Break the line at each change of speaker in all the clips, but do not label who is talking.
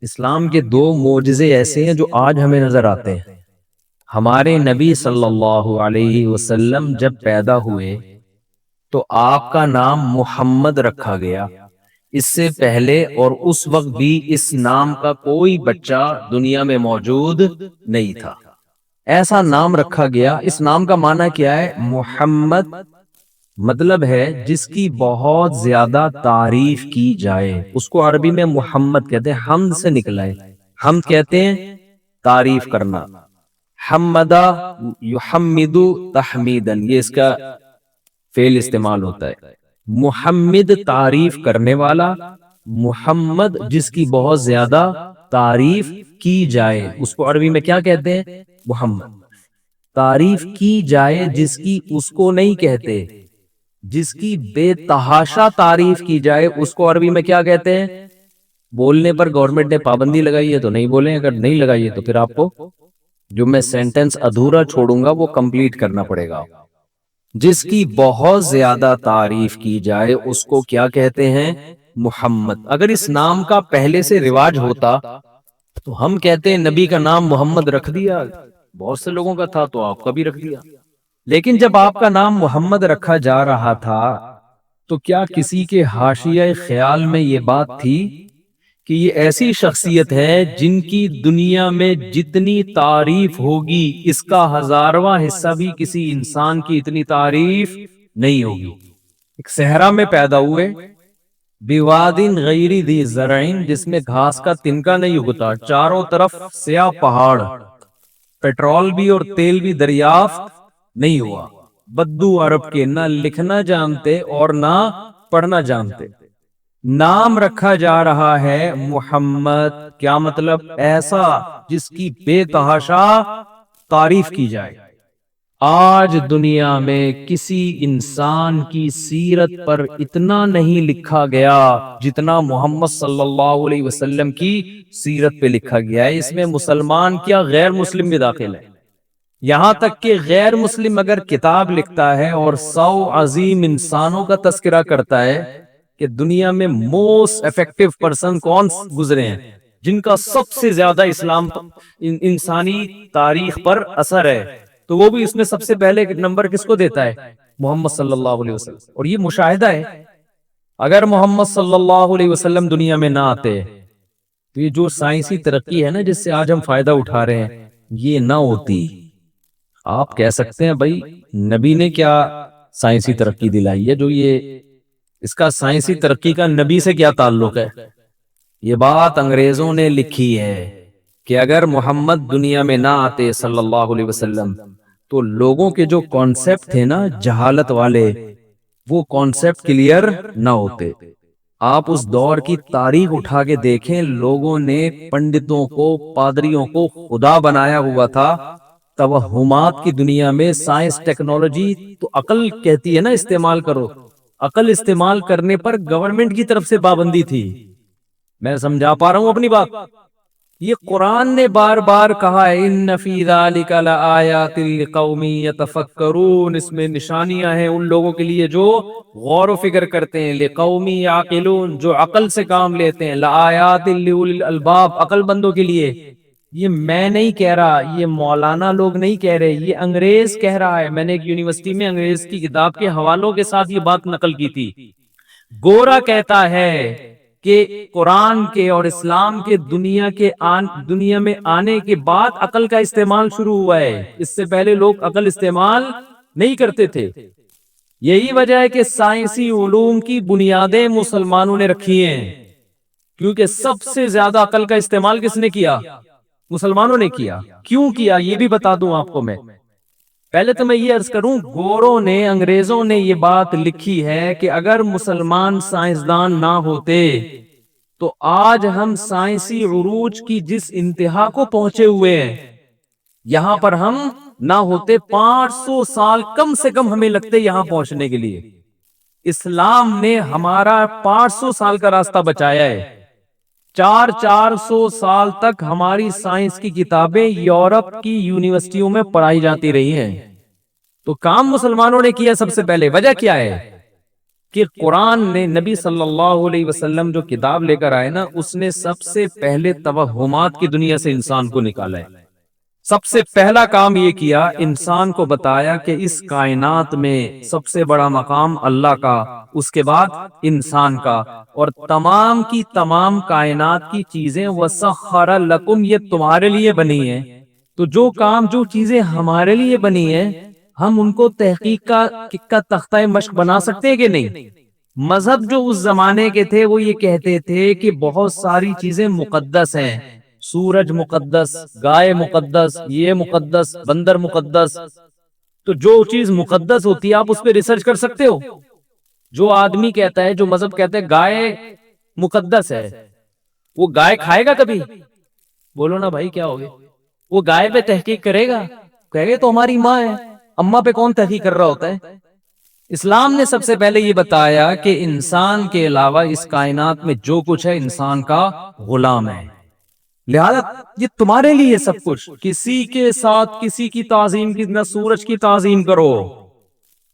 اسلام کے دو معجزے ایسے ہیں جو آج ہمیں نظر آتے ہیں۔ ہمارے نبی صلی اللہ علیہ وسلم جب پیدا ہوئے تو آپ کا نام محمد رکھا گیا۔ اس سے پہلے اور اس وقت بھی اس نام کا کوئی بچہ دنیا میں موجود نہیں تھا۔ ایسا نام رکھا گیا۔ اس نام کا معنی کیا ہے؟ محمد مطلب ہے جس کی بہت زیادہ تعریف کی جائے، اس کو عربی میں محمد کہتے ہیں، حمد سے نکلا ہے۔ حمد کہتے ہیں تعریف کرنا، حمدہ یحمدو تحمیدن، یہ اس کا فعل استعمال ہوتا ہے۔ محمد تعریف کرنے والا، محمد جس کی بہت زیادہ تعریف کی جائے، اس کو عربی میں کیا کہتے ہیں؟ محمد۔ تعریف کی جائے جس کی، اس کو نہیں کہتے۔ جس کی بے تحاشا تعریف کی جائے اس کو عربی میں کیا کہتے ہیں؟ بولنے پر گورنمنٹ نے پابندی لگائی ہے تو نہیں بولیں، اگر نہیں لگائی ہے تو پھر آپ کو جو میں سینٹنس ادھورا چھوڑوں گا وہ کمپلیٹ کرنا پڑے گا۔ جس کی بہت زیادہ تعریف کی جائے اس کو کیا کہتے ہیں؟ محمد۔ اگر اس نام کا پہلے سے رواج ہوتا تو ہم کہتے ہیں نبی کا نام محمد رکھ دیا، بہت سے لوگوں کا تھا تو آپ کا بھی رکھ دیا۔ لیکن جب آپ کا نام محمد رکھا جا رہا تھا تو کیا کسی کے حاشیہ خیال میں یہ بات تھی کہ یہ ایسی شخصیت ہے جن کی دنیا میں جتنی تعریف ہوگی اس کا 1000واں حصہ بھی کسی انسان کی اتنی تعریف نہیں ہوگی؟ ایک صحرا میں پیدا ہوئے، بوادٍ غیر ذی زرع، جس میں گھاس کا تنکا نہیں اگتا، چاروں طرف سیاہ پہاڑ، پیٹرول بھی اور تیل بھی دریافت نہیں ہوا، بدو عرب کے، نہ لکھنا جانتے اور نہ پڑھنا جانتے، نام رکھا جا رہا ہے محمد۔ کیا مطلب؟ ایسا جس کی بے تحاشا تعریف کی جائے۔ آج دنیا میں کسی انسان کی سیرت پر اتنا نہیں لکھا گیا جتنا محمد صلی اللہ علیہ وسلم کی سیرت پہ لکھا گیا ہے۔ اس میں مسلمان کیا غیر مسلم بھی داخل ہے، یہاں تک کہ غیر مسلم اگر کتاب لکھتا ہے اور 100 عظیم انسانوں کا تذکرہ کرتا ہے کہ دنیا میں موسٹ افیکٹو پرسن کون گزرے ہیں جن کا سب سے زیادہ اسلام انسانی تاریخ پر اثر ہے، تو وہ بھی اس میں سب سے پہلے نمبر کس کو دیتا ہے؟ محمد صلی اللہ علیہ وسلم۔ اور یہ مشاہدہ ہے، اگر محمد صلی اللہ علیہ وسلم دنیا میں نہ آتے تو یہ جو سائنسی ترقی ہے نا جس سے آج ہم فائدہ اٹھا رہے ہیں یہ نہ ہوتی۔ آپ کہہ سکتے ہیں بھائی نبی نے کیا سائنسی ترقی دلائی ہے، جو یہ اس کا سائنسی ترقی کا نبی سے کیا تعلق ہے؟ یہ بات انگریزوں نے لکھی ہے کہ اگر محمد دنیا میں نہ آتے صلی اللہ علیہ وسلم تو لوگوں کے جو کانسیپٹ تھے نا جہالت والے، وہ کانسیپٹ کلیئر نہ ہوتے۔ آپ اس دور کی تاریخ اٹھا کے دیکھیں، لوگوں نے پنڈتوں کو، پادریوں کو خدا بنایا ہوا تھا۔ توہمات کی دنیا میں سائنس ٹیکنالوجی تو عقل کہتی ہے نا استعمال کرو، عقل استعمال کرنے پر گورنمنٹ کی طرف سے پابندی تھی۔ میں سمجھا پا رہا ہوں اپنی بات؟ یہ قرآن نے بار بار کہا ہے ان فی ذالک لآیات لقوم یتفکرون، اس میں نشانیاں ہیں ان لوگوں کے لیے جو غور و فکر کرتے ہیں، لقوم یعقلون، جو عقل سے کام لیتے ہیں، لآیات لأولی الالباب، عقل بندوں کے لیے۔ یہ میں نہیں کہہ رہا، یہ مولانا لوگ نہیں کہہ رہے، یہ انگریز کہہ رہا ہے۔ میں نے ایک یونیورسٹی میں انگریز کی کتاب کے حوالوں کے ساتھ یہ بات نقل کی تھی۔ گورا کہتا ہے کہ قرآن کے اور اسلام کے دنیا میں آنے کے بعد عقل کا استعمال شروع ہوا ہے، اس سے پہلے لوگ عقل استعمال نہیں کرتے تھے۔ یہی وجہ ہے کہ سائنسی علوم کی بنیادیں مسلمانوں نے رکھی ہیں، کیونکہ سب سے زیادہ عقل کا استعمال کس نے کیا؟ مسلمانوں نے کیا۔ کیوں کیا یہ بھی بتا دوں آپ کو میں۔ پہلے تو میں یہ عرض کروں، گوروں نے، انگریزوں نے یہ بات لکھی ہے کہ اگر مسلمان سائنسدان نہ ہوتے تو آج ہم سائنسی عروج کی جس انتہا کو پہنچے ہوئے ہیں یہاں پر ہم نہ ہوتے۔ 500 سال کم سے کم ہمیں لگتے یہاں پہنچنے کے لیے۔ اسلام نے ہمارا 500 سال کا راستہ بچایا ہے۔ 400 سال تک ہماری سائنس کی کتابیں یورپ کی یونیورسٹیوں میں پڑھائی جاتی رہی ہیں۔ تو کام مسلمانوں نے کیا سب سے پہلے۔ وجہ کیا ہے؟ کہ قرآن نے نبی صلی اللہ علیہ وسلم جو کتاب لے کر آئے نا، اس نے سب سے پہلے توہمات کی دنیا سے انسان کو نکالا ہے۔ سب سے پہلا کام یہ کیا، انسان کو بتایا کہ اس کائنات میں سب سے بڑا مقام اللہ کا، اس کے بعد انسان کا، اور تمام کی تمام کائنات کی چیزیں وَسَخَّرَ لَكُمْ، یہ تمہارے لیے بنی ہیں۔ تو جو کام، جو چیزیں ہمارے لیے بنی ہیں، ہم ان کو تحقیق کا تختہ مشق بنا سکتے ہیں کہ نہیں؟ مذہب جو اس زمانے کے تھے وہ یہ کہتے تھے کہ بہت ساری چیزیں مقدس ہیں، سورج مقدس، گائے مقدس، یہ مقدس، بندر مقدس۔ تو جو چیز مقدس ہوتی ہے آپ اس پہ ریسرچ کر سکتے ہو۔ جو آدمی کہتا ہے، جو مذہب کہتا ہے گائے مقدس ہے، وہ گائے کھائے گا کبھی؟ بولو نا بھائی، کیا ہوگا؟ وہ گائے پہ تحقیق کرے گا؟ کہے گا تو ہماری ماں ہے، اماں پہ کون تحقیق کر رہا ہوتا ہے؟ اسلام نے سب سے پہلے یہ بتایا کہ انسان کے علاوہ اس کائنات میں جو کچھ ہے انسان کا غلام ہے، لہذا یہ تمہارے لیے سب کچھ۔ کسی کے ساتھ کسی کی تعظیم کی، نہ سورج کی تعظیم کرو۔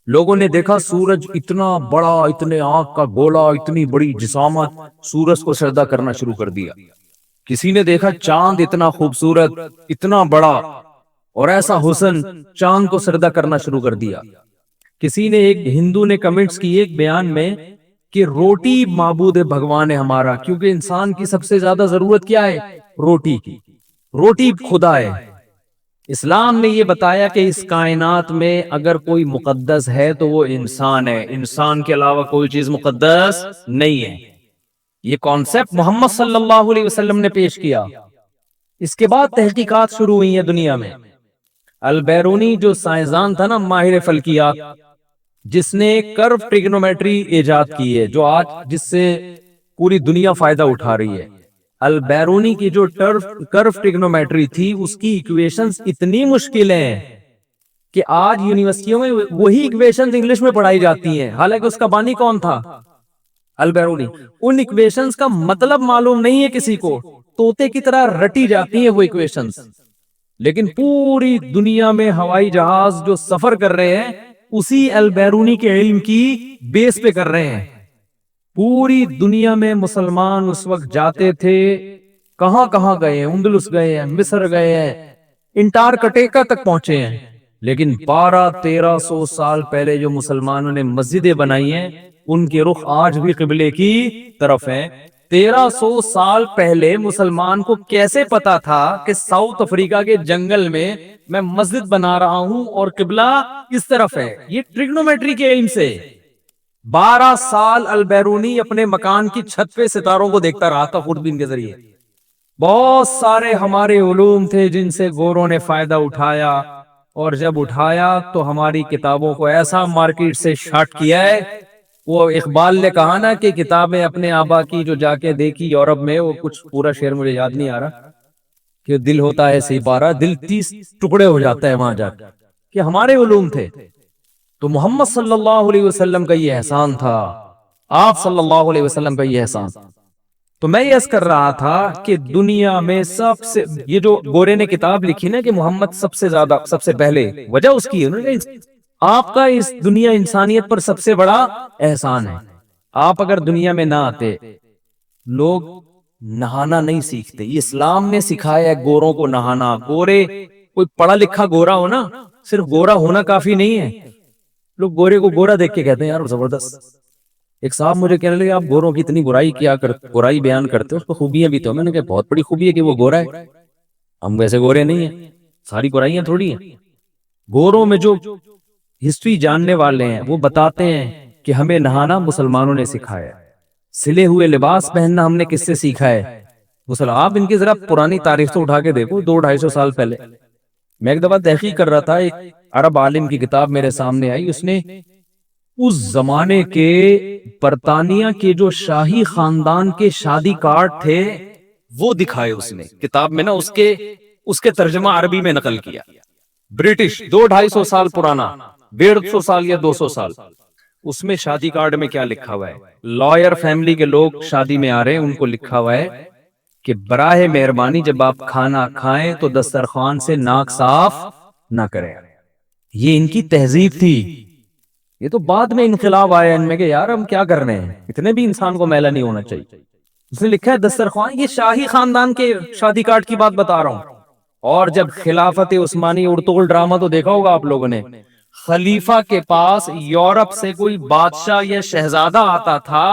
لوگوں نے دیکھا سورج اتنا بڑا، اتنے آنکھ کا گولا، اتنی بڑی جسامت، سورج کو سجدہ کرنا شروع کر دیا۔ کسی نے دیکھا چاند اتنا خوبصورت، اتنا بڑا اور ایسا حسن، چاند کو سجدہ کرنا شروع کر دیا۔ کسی نے، ایک ہندو نے کمنٹس کی ایک بیان میں کہ روٹی معبود بھگوان ہے ہمارا، کیونکہ انسان کی سب سے زیادہ ضرورت کیا ہے؟ روٹی کی، روٹی خدا ہے۔ اسلام نے یہ بتایا کہ اس کائنات میں اگر کوئی مقدس ہے تو وہ انسان ہے، انسان کے علاوہ کوئی چیز مقدس نہیں ہے۔ یہ کانسیپٹ محمد صلی اللہ علیہ وسلم نے پیش کیا۔ اس کے بعد تحقیقات شروع ہوئی ہیں دنیا میں۔ البیرونی جو سائنسدان تھا نا، ماہر فلکیات، جس نے کرو ٹریگنومیٹری ایجاد کی ہے، جو آج جس سے پوری دنیا فائدہ اٹھا رہی ہے۔ البیرونی کی جو کرو ٹریگنومیٹری تھی، اس کی ایکویشنز اتنی مشکل ہیں کہ آج یونیورسٹیوں میں وہی ایکویشنز انگلش میں پڑھائی جاتی ہیں، حالانکہ اس کا بانی کون تھا؟ البیرونی۔ ان ایکویشنز کا مطلب معلوم نہیں ہے کسی کو، طوطے کی طرح رٹی جاتی ہیں وہ ایکویشنز، لیکن پوری دنیا میں ہوائی جہاز جو سفر کر رہے ہیں اسی البیرونی کے علم کی بیس پہ کر رہے ہیں۔ پوری دنیا میں مسلمان اس وقت جاتے تھے، کہاں کہاں گئے ہیں، اندلس گئے ہیں، مصر گئے ہیں، انٹارکٹیکا تک پہنچے ہیں، لیکن 1200-1300 سال پہلے جو مسلمانوں نے مسجدیں بنائی ہیں ان کے رخ آج بھی قبلے کی طرف ہیں۔ 1300 سال پہلے مسلمان کو کیسے پتا تھا کہ ساؤتھ افریقہ کے جنگل میں میں مسجد بنا رہا ہوں اور قبلہ اس طرف ہے؟ یہ ٹریگنومیٹری کے علم سے 12 سال البیرونی اپنے مکان کی چھت پہ ستاروں کو دیکھتا رہا تھا خوردبین کے ذریعے۔ بہت سارے ہمارے علوم تھے جن سے گوروں نے فائدہ اٹھایا، اور جب اٹھایا تو ہماری کتابوں کو ایسا مارکیٹ سے شارٹ کیا ہے۔ وہ اقبال نے کہا نا کہ کتابیں اپنے آبا کی جو جا کے دیکھی یورپ میں، وہ کچھ پورا شعر مجھے یاد نہیں آ رہا، کہ دل ہوتا ہے سی پارا، دل 30 ٹکڑے ہو جاتا ہے وہاں جا کے، کہ ہمارے علوم تھے۔ تو محمد صلی اللہ علیہ وسلم کا یہ احسان تھا، آپ صلی اللہ علیہ وسلم کا یہ احسان۔ تو میں یہ عرض کر رہا تھا کہ دنیا میں سب سے، یہ جو گورے نے کتاب لکھی نا کہ محمد سب سے زیادہ، سب سے پہلے، وجہ اس کی ہے آپ کا اس دنیا انسانیت پر سب سے بڑا احسان ہے۔ آپ اگر دنیا میں نہ آتے، لوگ نہانا نہیں سیکھتے۔ یہ اسلام نے سکھایا ہے گوروں کو نہانا۔ گورے، کوئی پڑھا لکھا گورا ہو نا، صرف گورا ہونا کافی نہیں ہے۔ لوگ گورے کو گورا دیکھ کے کہتے ہیں یار زبردست۔ ایک صاحب مجھے کہنے لگے آپ گوروں کی اتنی برائی بیان کرتے ہو، اس کو خوبیاں بھی تو۔ میں نے کہا بہت بڑی خوبی ہے کہ وہ گورا ہے، ہم ویسے گورے نہیں ہیں، ساری برائیاں تھوڑی ہیں۔ گوروں میں جو ہسٹری جاننے والے ہیں وہ بتاتے ہیں کہ ہمیں نہانا مسلمانوں نے سکھایا ہے، سلے ہوئے لباس پہننا ہم نے کس سے سیکھا ہے؟ آپ ان کی ذرا پرانی تاریخ تو اٹھا کے دیکھو، 200-250 سال پہلے۔ میں ایک دفعہ تحقیق کر رہا تھا، ایک عرب عالم کی کتاب میرے سامنے آئی، اس نے اس زمانے کے برطانیہ کے جو شاہی خاندان کے شادی کارڈ تھے وہ دکھائے اس نے کتاب میں نا، اس کے ترجمہ عربی میں نقل کیا، برٹش 200-250 سال پرانا، 150 سال یا 200 سال۔ اس میں شادی کارڈ میں کیا لکھا ہوا ہے؟ لائر فیملی کے لوگ شادی میں آ رہے ہیں، ان کو لکھا ہوا ہے کہ براہ مہربانی جب آپ کھانا کھائیں تو دسترخوان سے ناک صاف نہ کریں۔ یہ ان کی تہذیب تھی۔ یہ تو بعد میں انقلاب آیا ان میں کہ یار ہم کیا کر رہے ہیں، اتنے بھی انسان کو میلا نہیں ہونا چاہیے. اس نے لکھا ہے دسترخوان، یہ شاہی خاندان کے شادی کارڈ کی بات بتا رہا ہوں. اور جب خلافت عثمانی ارطغرل ڈرامہ تو دیکھا ہوگا آپ لوگوں نے، خلیفہ کے پاس یورپ سے کوئی بادشاہ یا شہزادہ آتا تھا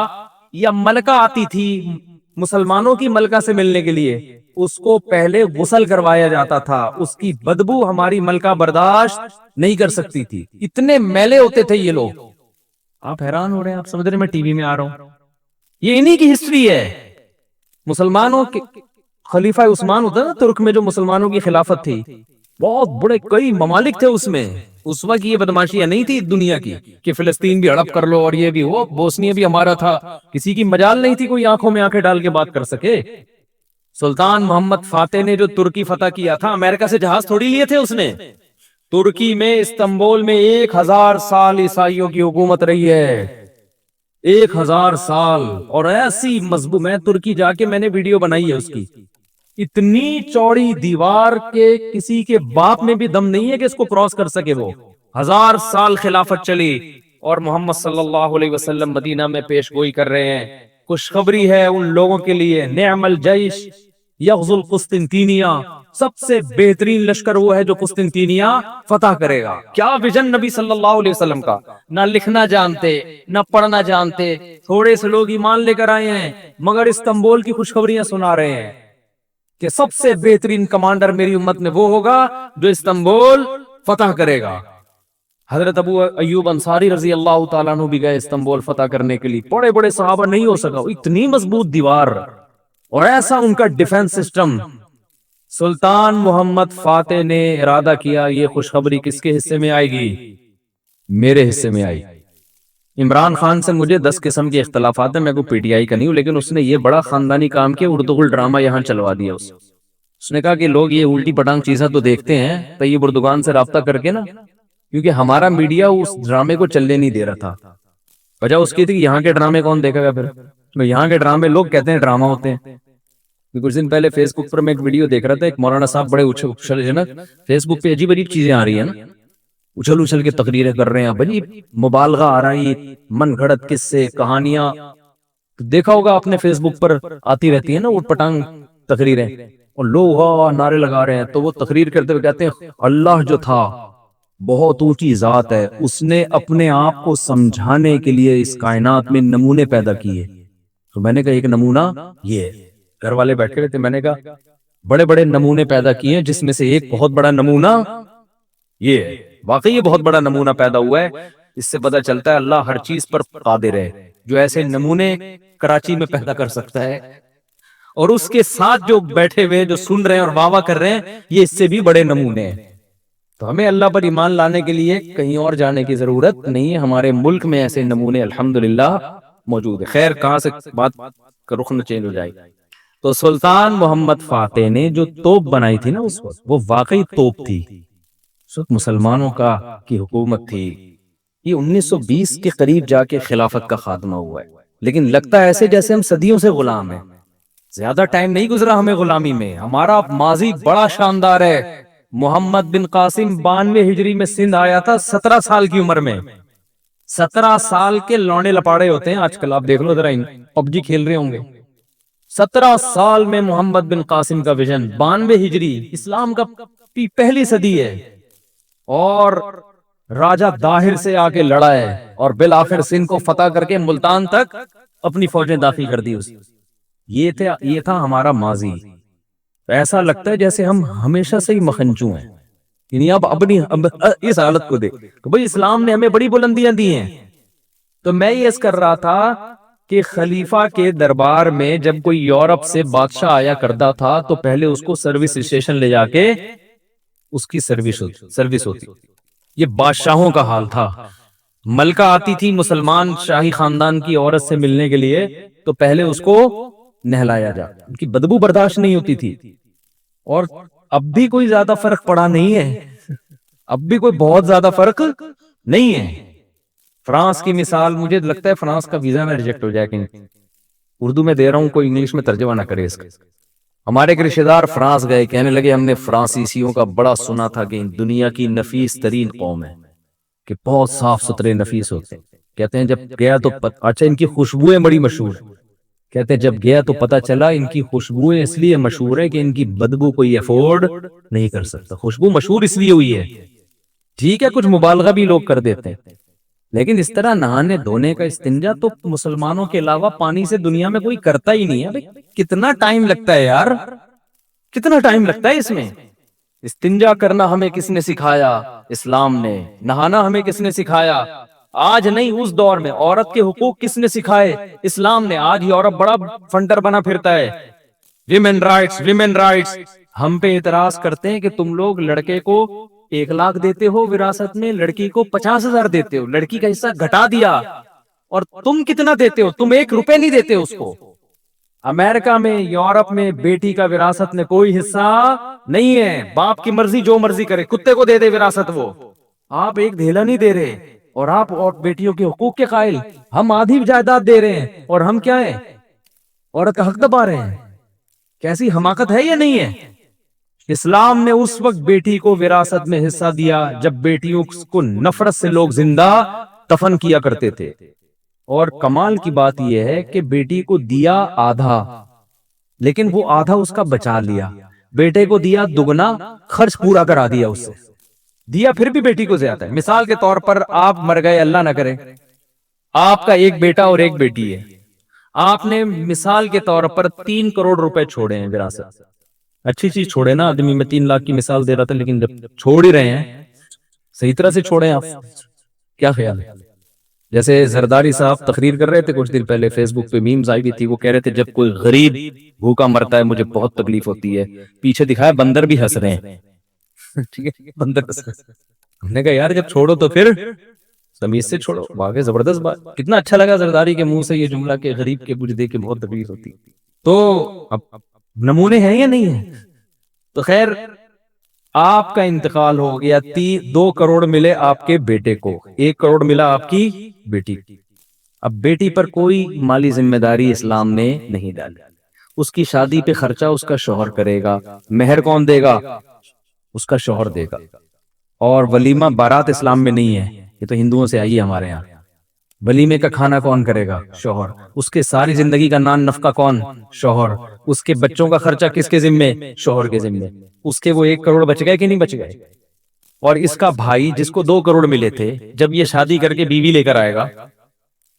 یا ملکہ آتی تھی مسلمانوں کی ملکہ سے ملنے کے لیے، اس کو پہلے غسل کروایا جاتا تھا، اس کی بدبو ہماری ملکہ برداشت نہیں کر سکتی تھی، اتنے میلے ہوتے تھے یہ لوگ. آپ حیران ہو رہے ہیں، آپ سمجھ رہے ہیں میں ٹی وی میں آ رہا ہوں؟ یہ انہی کی ہسٹری ہے. مسلمانوں کے خلیفہ عثمان ہوتا نا ترک میں، جو مسلمانوں کی خلافت تھی، بہت بڑے کئی ممالک تھے اس میں. اس وقت یہ بدماشیاں نہیں تھی دنیا کی کہ فلسطین بھی ہڑپ کر لو اور یہ بھی وہ، بوسنیا بھی ہمارا تھا. کسی کی مجال نہیں تھی کوئی آنکھوں میں آنکھیں ڈال کے بات کر سکے. سلطان محمد فاتح نے جو ترکی فتح کیا تھا، امریکہ سے جہاز تھوڑی لیے تھے اس نے. ترکی میں استنبول میں 1000 سال عیسائیوں کی حکومت رہی ہے، 1000 سال. اور ایسی مضبوط، میں ترکی جا کے میں نے ویڈیو بنائی ہے اس کی، اتنی چوڑی دیوار کے کسی کے باپ میں بھی دم نہیں ہے کہ اس کو کراس کر سکے. وہ 1000 سال خلافت چلی، اور محمد صلی اللہ علیہ وسلم مدینہ میں پیش گوئی کر رہے ہیں. خوشخبری ہے ان لوگوں کے لیے، نعم الجیش یغزو القسطنطینیہ، سب سے بہترین لشکر وہ ہے جو قسطنطینیہ فتح کرے گا. کیا ویژن نبی صلی اللہ علیہ وسلم کا، نہ لکھنا جانتے نہ پڑھنا جانتے، تھوڑے سے لوگ ایمان لے کر آئے ہیں، مگر استنبول کی خوشخبریاں سنا رہے ہیں کہ سب سے بہترین کمانڈر میری امت میں وہ ہوگا جو استنبول فتح کرے گا. حضرت ابو ایوب انصاری رضی اللہ تعالیٰ عنہ بھی گئے استنبول فتح کرنے کے لیے، بڑے بڑے صحابہ، نہیں ہو سکا، اتنی مضبوط دیوار اور ایسا ان کا ڈیفنس سسٹم. سلطان محمد فاتح نے ارادہ کیا یہ خوشخبری کس کے حصے میں آئے گی؟ میرے حصے میں آئی. عمران خان سے مجھے 10 قسم کے اختلافات ہیں، میں کو پی ٹی آئی کا نہیں ہوں، لیکن اس نے یہ بڑا خاندانی کام کیا، ارطغرل ڈرامہ یہاں چلوا دیا. اس نے کہا کہ لوگ یہ الٹی پٹانگ چیزیں تو دیکھتے ہیں، طیب اردگان سے رابطہ کر کے نا، کیونکہ ہمارا میڈیا اس ڈرامے کو چلنے نہیں دے رہا تھا. وجہ اس کی تھی کہ یہاں کے ڈرامے کون دیکھا گا، پھر یہاں کے ڈرامے لوگ کہتے ہیں ڈرامہ ہوتے ہیں. کچھ دن پہلے فیس بک پر میں ایک ویڈیو دیکھ رہا تھا، ایک مولانا صاحب بڑے اچھل ہے نا، فیس بک پہ عجیب عجیب چیزیں آ رہی ہیں نا، اچھل اچھل کے تقریریں کر رہے ہیں، بھائی مبالغہ آ رہی، من گھڑت قصے کہانیاں. دیکھا ہوگا آپ نے فیس بک پر آتی رہتی ہیں نا وہ پٹانگ تقریریں، اور لوگ نعرے لگا رہے ہیں. تو وہ تقریر کرتے ہوئے کہتے ہیں اللہ جو تھا بہت اونچی ذات ہے، اس نے اپنے آپ کو سمجھانے کے لیے اس کائنات میں نمونے پیدا کیے. تو میں نے کہا ایک نمونہ یہ ہے. گھر والے بیٹھے رہتے، میں نے کہا بڑے بڑے نمونے پیدا کیے ہیں، جس میں سے ایک بہت بڑا نمونہ یہ ہے. واقعی یہ بہت بڑا نمونہ پیدا ہوا ہے. اس سے پتہ چلتا ہے اللہ ہر چیز پر قادر ہے، جو ایسے نمونے کراچی میں پیدا کر سکتا ہے، اور اس کے ساتھ جو بیٹھے ہوئے جو سن رہے ہیں اور واہ واہ کر رہے ہیں، یہ اس سے بھی بڑے نمونے ہیں. تو ہمیں اللہ پر ایمان لانے کے لیے کہیں اور جانے کی ضرورت نہیں ہے، ہمارے ملک میں ایسے نمونے الحمدللہ موجود ہے. خیر کہاں سے بات کا رخ نہ چینج ہو جائے. تو سلطان محمد فاتح نے جو توپ بنائی تھی نا اس وقت، وہ واقعی توپ تھی. اس وقت مسلمانوں کی حکومت تھی. یہ 1920 کے قریب جا کے خلافت کا خاتمہ ہوا ہے، لیکن لگتا ہے ایسے جیسے ہم صدیوں سے غلام ہیں. زیادہ ٹائم نہیں گزرا ہمیں غلامی میں، ہمارا ماضی بڑا شاندار ہے. محمد بن قاسم 92 ہجری میں سندھ آیا تھا 17 سال کی عمر میں. 17 سال کے لونے لپاڑے ہوتے ہیں آج کل، آپ دیکھ لو ذرا، پب جی کھیل رہے ہوں گے. 17 سال میں محمد بن قاسم کا ویژن، 92 ہجری، اسلام کا پہلی صدی ہے، اور راجہ داہر سے آ کے لڑا ہے، اور بالآخر سندھ کو فتح کر کے ملتان تک اپنی فوجیں داخل کر دی. یہ تھا ہمارا ماضی. ایسا لگتا ہے جیسے ہم ہمیشہ سے ہی مخنچو ہیں. یعنی اب اس حالت کو دیکھ کہ بھئی اسلام نے ہمیں بڑی بلندیاں دی ہیں. تو میں یہ کر رہا تھا کہ خلیفہ کے دربار میں جب کوئی یورپ سے بادشاہ آیا کرتا تھا تو پہلے اس کو سروس اسٹیشن لے جا کے اس کی سروس ہوتی. یہ بادشاہوں کا حال تھا. ملکہ آتی تھی مسلمان شاہی خاندان کی عورت سے ملنے کے لیے تو پہلے اس کو نہلایا جا، ان کی بدبو برداشت نہیں ہوتی تھی. اور اب بھی کوئی زیادہ فرق پڑا نہیں ہے، اب بھی کوئی بہت زیادہ فرق نہیں ہے. فرانس کی مثال، مجھے لگتا ہے فرانس کا ویزا میں ریجیکٹ ہو جائے کہ اردو میں دے رہا ہوں، کوئی انگلش میں ترجمہ نہ کرے اس کا. ہمارے ایک رشتہ دار فرانس گئے، کہنے لگے ہم نے فرانسیسیوں کا بڑا سنا تھا کہ دنیا کی نفیس ترین قوم ہے. کہ بہت صاف ستھرے نفیس ہوتے ہیں. کہتے ہیں جب گیا تو اچھا ان کی خوشبوئیں بڑی مشہور ہیں. کہتے ہیں جب گیا تو پتا چلا ان کی خوشبوئیں اس لیے مشہور ہے کہ ان کی بدبو کوئی افورڈ نہیں کر سکتا. خوشبو مشہور اس لیے ہوئی ہے. ٹھیک ہے کچھ مبالغہ بھی لوگ کر دیتے ہیں, لیکن اس طرح نہانے دھونے کا استنجا تو مسلمانوں کے علاوہ پانی سے دنیا میں کوئی کرتا ہی نہیں ہے. کتنا ٹائم لگتا ہے یار, کتنا ٹائم لگتا ہے اس میں. استنجا کرنا ہمیں کس نے سکھایا؟ اسلام نے. نہانا ہمیں کس نے سکھایا؟ آج نہیں, اس دور میں. عورت کے حقوق کس نے سکھائے؟ اسلام نے. آج یورپ بڑا فنڈر بنا پھرتا ہے, ویمن رائٹس ویمن رائٹس. ہم پہ اعتراض کرتے ہیں کہ تم لوگ لڑکے کو 1,00,000 دیتے ہو وراثت میں, لڑکی کو 50,000 دیتے ہو, لڑکی کا حصہ گھٹا دیا. اور تم کتنا دیتے ہو؟ تم 1 روپے نہیں دیتے اس کو. امریکہ میں, یورپ میں بیٹی کا وراثت میں کوئی حصہ نہیں ہے. باپ کی مرضی, جو مرضی کرے, کتے کو دے دے وراثت وہ. آپ ایک دھیلا نہیں دے رہے, اور آپ اور بیٹیوں کے حقوق کے قائل. ہم آدھی جائیداد دے رہے ہیں, اور ہم کیا ہیں؟ عورت کا حق دبا رہے ہیں. کیسی حماقت ہے یا نہیں ہے؟ اسلام نے اس وقت بیٹی کو وراثت میں حصہ دیا جب بیٹیوں کو نفرت سے لوگ زندہ دفن کیا کرتے تھے. اور کمال کی بات یہ ہے کہ بیٹی کو دیا آدھا, لیکن وہ آدھا اس کا بچا لیا. بیٹے کو دیا دگنا, خرچ پورا کرا دیا اس سے. دیا پھر بھی بیٹی کو زیادہ ہے. مثال کے طور پر آپ مر گئے, اللہ نہ کرے, آپ کا ایک بیٹا اور ایک بیٹی ہے. آپ نے مثال کے طور پر 3 کروڑ روپے چھوڑے ہیں وراثت. اچھی چیز چھوڑے نا آدمی, میں 3 لاکھ کی مثال دے رہا تھا, لیکن جب چھوڑ ہی رہے ہیں صحیح طرح سے چھوڑے آپ. کیا خیال ہے؟ جیسے زرداری صاحب تقریر کر رہے تھے کچھ دن پہلے, فیس بک پہ میمز آئی بھی تھی, وہ کہہ رہے تھے جب کوئی غریب بھوکا مرتا ہے مجھے بہت تکلیف ہوتی ہے. پیچھے دکھایا بندر بھی ہنس رہے ہیں. ٹھیک ہے, بندر ہنس رہے ہیں. ہم نے کہا یار جب چھوڑو تو پھر تمیز سے چھوڑو. واقعی زبردست بات. کتنا اچھا لگا زرداری کے منہ سے یہ جملہ کہ غریب کے کچھ دے کے بہت تکلیف ہوتی. تو اب نمونے ہیں یا نہیں ہیں؟ تو خیر, آپ کا انتقال ہو گیا, 2 کروڑ ملے آپ کے بیٹے کو, 1 کروڑ ملا آپ کی بیٹی. اب بیٹی پر کوئی مالی ذمہ داری اسلام نے نہیں ڈالی. اس کی شادی پہ خرچہ اس کا شوہر کرے گا. مہر کون دے گا؟ اس کا شوہر دے گا. اور ولیمہ بارات اسلام میں نہیں ہے, یہ تو ہندوؤں سے آئی ہے ہمارے یہاں. ولیمے کا کھانا کون کرے گا؟ شوہر. اس کے ساری زندگی کا نان نفقہ کون؟ شوہر. اس کے بچوں کا خرچہ کس کے ذمے؟ شوہر کے ذمے. اس کے وہ 1 کروڑ بچ گئے کہ نہیں بچ گئے؟ اور اس کا بھائی جس کو 2 کروڑ ملے تھے, جب یہ شادی کر کے بیوی لے کر آئے گا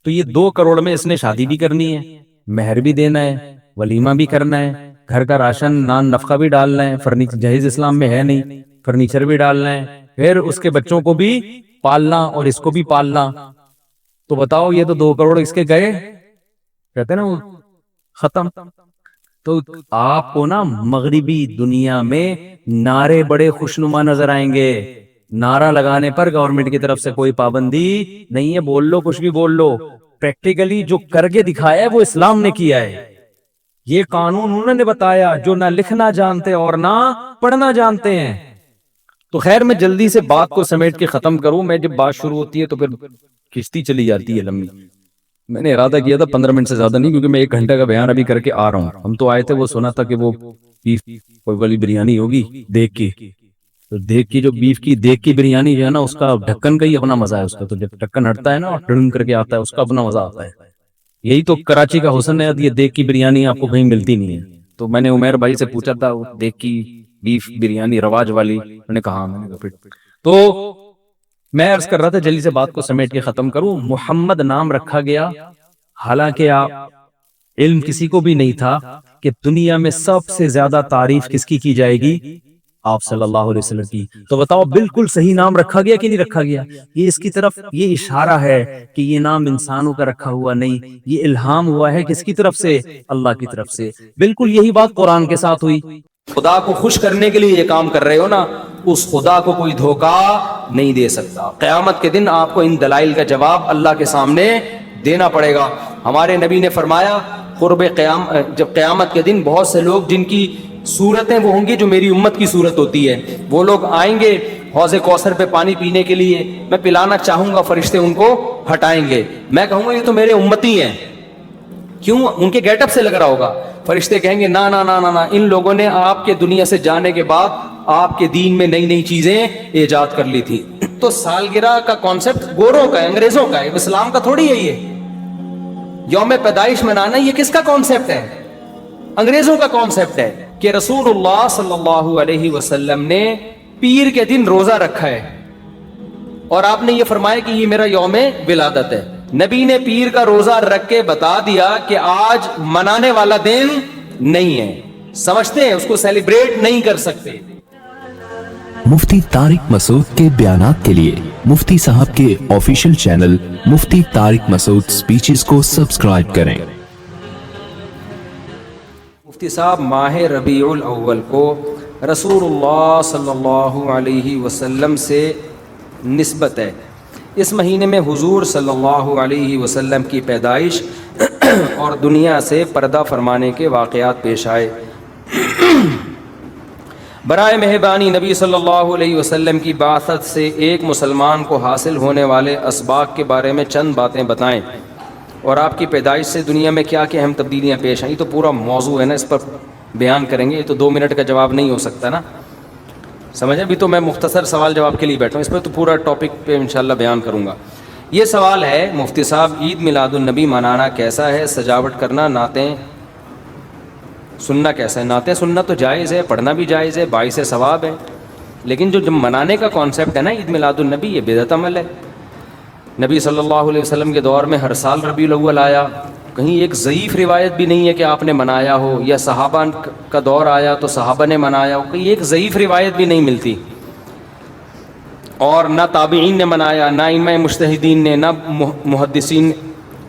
تو یہ 2 کروڑ میں اس نے شادی بھی کرنی ہے, مہر بھی دینا ہے, ولیمہ بھی کرنا ہے, گھر کا راشن نان نفقہ بھی ڈالنا ہے, فرنیچر جہیز اسلام میں ہے نہیں, فرنیچر بھی ڈالنا ہے, پھر اس کے بچوں کو بھی پالنا اور اس کو بھی پالنا. تو بتاؤ یہ تو 2 کروڑ اس کے گئے, کہتے ہیں نا وہ ختم. تو آپ کو نا مغربی دنیا میں نعرے بڑے خوشنما نظر آئیں گے. نعرہ لگانے پر گورنمنٹ کی طرف سے کوئی پابندی نہیں ہے, بول لو کچھ بھی بول لو. پریکٹیکلی جو کر کے دکھایا ہے وہ اسلام نے کیا ہے. یہ قانون انہوں نے بتایا جو نہ لکھنا جانتے اور نہ پڑھنا جانتے ہیں. تو خیر میں جلدی سے بات کو سمیٹ کے ختم کروں. میں جب بات شروع ہوتی ہے تو پھر کشتی چلی جاتی ہے لمبی. میں نے ارادہ کیا تھا 15 منٹ سے زیادہ نہیں, کیونکہ میں 1 گھنٹے کا بیان ابھی کر کے آ رہا ہوں. ہم تو آئے تھے, وہ سنا تھا کہ وہ بیف کوئی والی بریانی ہوگی دیکھ کی, تو دیکھ کی جو بیف کی دیکھ کی بریانی جو ہے نا, اس کا ڈھکن کا ہی اپنا مزہ ہے. اس کا تو جب ڈھکن ہٹتا ہے نا اور ٹرن کر کے آتا ہے, اس کا اپنا مزہ آتا ہے. یہی تو کراچی کا حسن ہے, یہ دیکھ کی بریانی آپ کو کہیں ملتی نہیں ہے. تو میں نے عمیر بھائی سے پوچھا تھا دیکھ کی بیف بریانی رواج والی, انہوں نے کہا. میں نے کہا تو میں عرض کر رہا تھا جلدی سے بات کو سمیٹ کے ختم کروں. محمد نام رکھا گیا, حالانکہ آپ علم کسی کو بھی نہیں تھا کہ دنیا میں سب سے زیادہ تعریف کس کی جائے گی؟ آپ صلی اللہ علیہ وسلم کی. تو بتاؤ بالکل صحیح نام رکھا گیا کہ نہیں رکھا گیا؟ یہ اس کی طرف یہ اشارہ ہے کہ یہ نام انسانوں کا رکھا ہوا نہیں, یہ الہام ہوا ہے کس کی طرف سے؟ اللہ کی طرف سے. بالکل یہی بات قرآن کے ساتھ ہوئی. خدا کو خوش کرنے کے لیے یہ کام کر رہے ہو نا, اس خدا کو کوئی دھوکہ نہیں دے سکتا. قیامت کے دن آپ کو ان دلائل کا جواب اللہ کے سامنے دینا پڑے گا. ہمارے نبی نے فرمایا جب قیامت کے دن بہت سے لوگ جن کی صورتیں وہ ہوں گی جو میری امت کی صورت ہوتی ہے, وہ لوگ آئیں گے حوض کوثر پہ پانی پینے کے لیے. میں پلانا چاہوں گا, فرشتے ان کو ہٹائیں گے. میں کہوں گا یہ تو میرے امتی ہیں. کیوں؟ ان کے گیٹ اپ سے لگ رہا ہوگا. فرشتے کہیں گے نا نا نا نا نا, ان لوگوں نے آپ کے دنیا سے جانے کے بعد آپ کے دین میں نئی نئی چیزیں ایجاد کر لی تھی. تو سالگرہ کا کانسیپٹ گوروں کا ہے, انگریزوں کا ہے, اسلام کا تھوڑی ہے. یہ یوم پیدائش منانا یہ کس کا کانسیپٹ ہے؟ انگریزوں کا کانسیپٹ ہے کہ رسول اللہ صلی اللہ علیہ وسلم نے پیر کے دن روزہ رکھا ہے اور آپ نے یہ فرمایا کہ یہ میرا یوم ولادت ہے. نبی نے پیر کا روزہ رکھ کے بتا دیا کہ آج منانے والا دن نہیں ہے, سمجھتے ہیں, اس کو سیلیبریٹ نہیں کر سکتے.
مفتی طارق مسعود کے بیانات کے لیے مفتی صاحب کے آفیشیل چینل مفتی طارق مسعود سپیچز کو سبسکرائب کریں.
مفتی صاحب ماہ ربیع الاول کو رسول اللہ صلی اللہ علیہ وسلم سے نسبت ہے. اس مہینے میں حضور صلی اللہ علیہ وسلم کی پیدائش اور دنیا سے پردہ فرمانے کے واقعات پیش آئے. برائے مہربانی نبی صلی اللہ علیہ وسلم کی بعثت سے ایک مسلمان کو حاصل ہونے والے اسباق کے بارے میں چند باتیں بتائیں, اور آپ کی پیدائش سے دنیا میں کیا کیا اہم تبدیلیاں پیش آئیں. تو پورا موضوع ہے نا, اس پر بیان کریں گے. یہ تو 2 منٹ کا جواب نہیں ہو سکتا نا, سمجھیں. ابھی تو میں مختصر سوال جواب کے لیے بیٹھا ہوں, اس پہ تو پورا ٹاپک پہ انشاءاللہ بیان کروں گا. یہ سوال ہے مفتی صاحب, عید میلاد النبی منانا کیسا ہے؟ سجاوٹ کرنا, نعتیں سننا کیسا ہے؟ نعتیں سننا تو جائز ہے, پڑھنا بھی جائز ہے, باعث ثواب ہے, لیکن جو منانے کا کانسیپٹ ہے نا عید میلاد النبی, یہ بدعت عمل ہے. نبی صلی اللہ علیہ وسلم کے دور میں ہر سال ربیع الاول آیا, کہیں ایک ضعیف روایت بھی نہیں ہے کہ آپ نے منایا ہو, یا صحابہ کا دور آیا تو صحابہ نے منایا ہو, کہیں ایک ضعیف روایت بھی نہیں ملتی. اور نہ تابعین نے منایا, نہ ائمہ مجتہدین نے, نہ محدثین,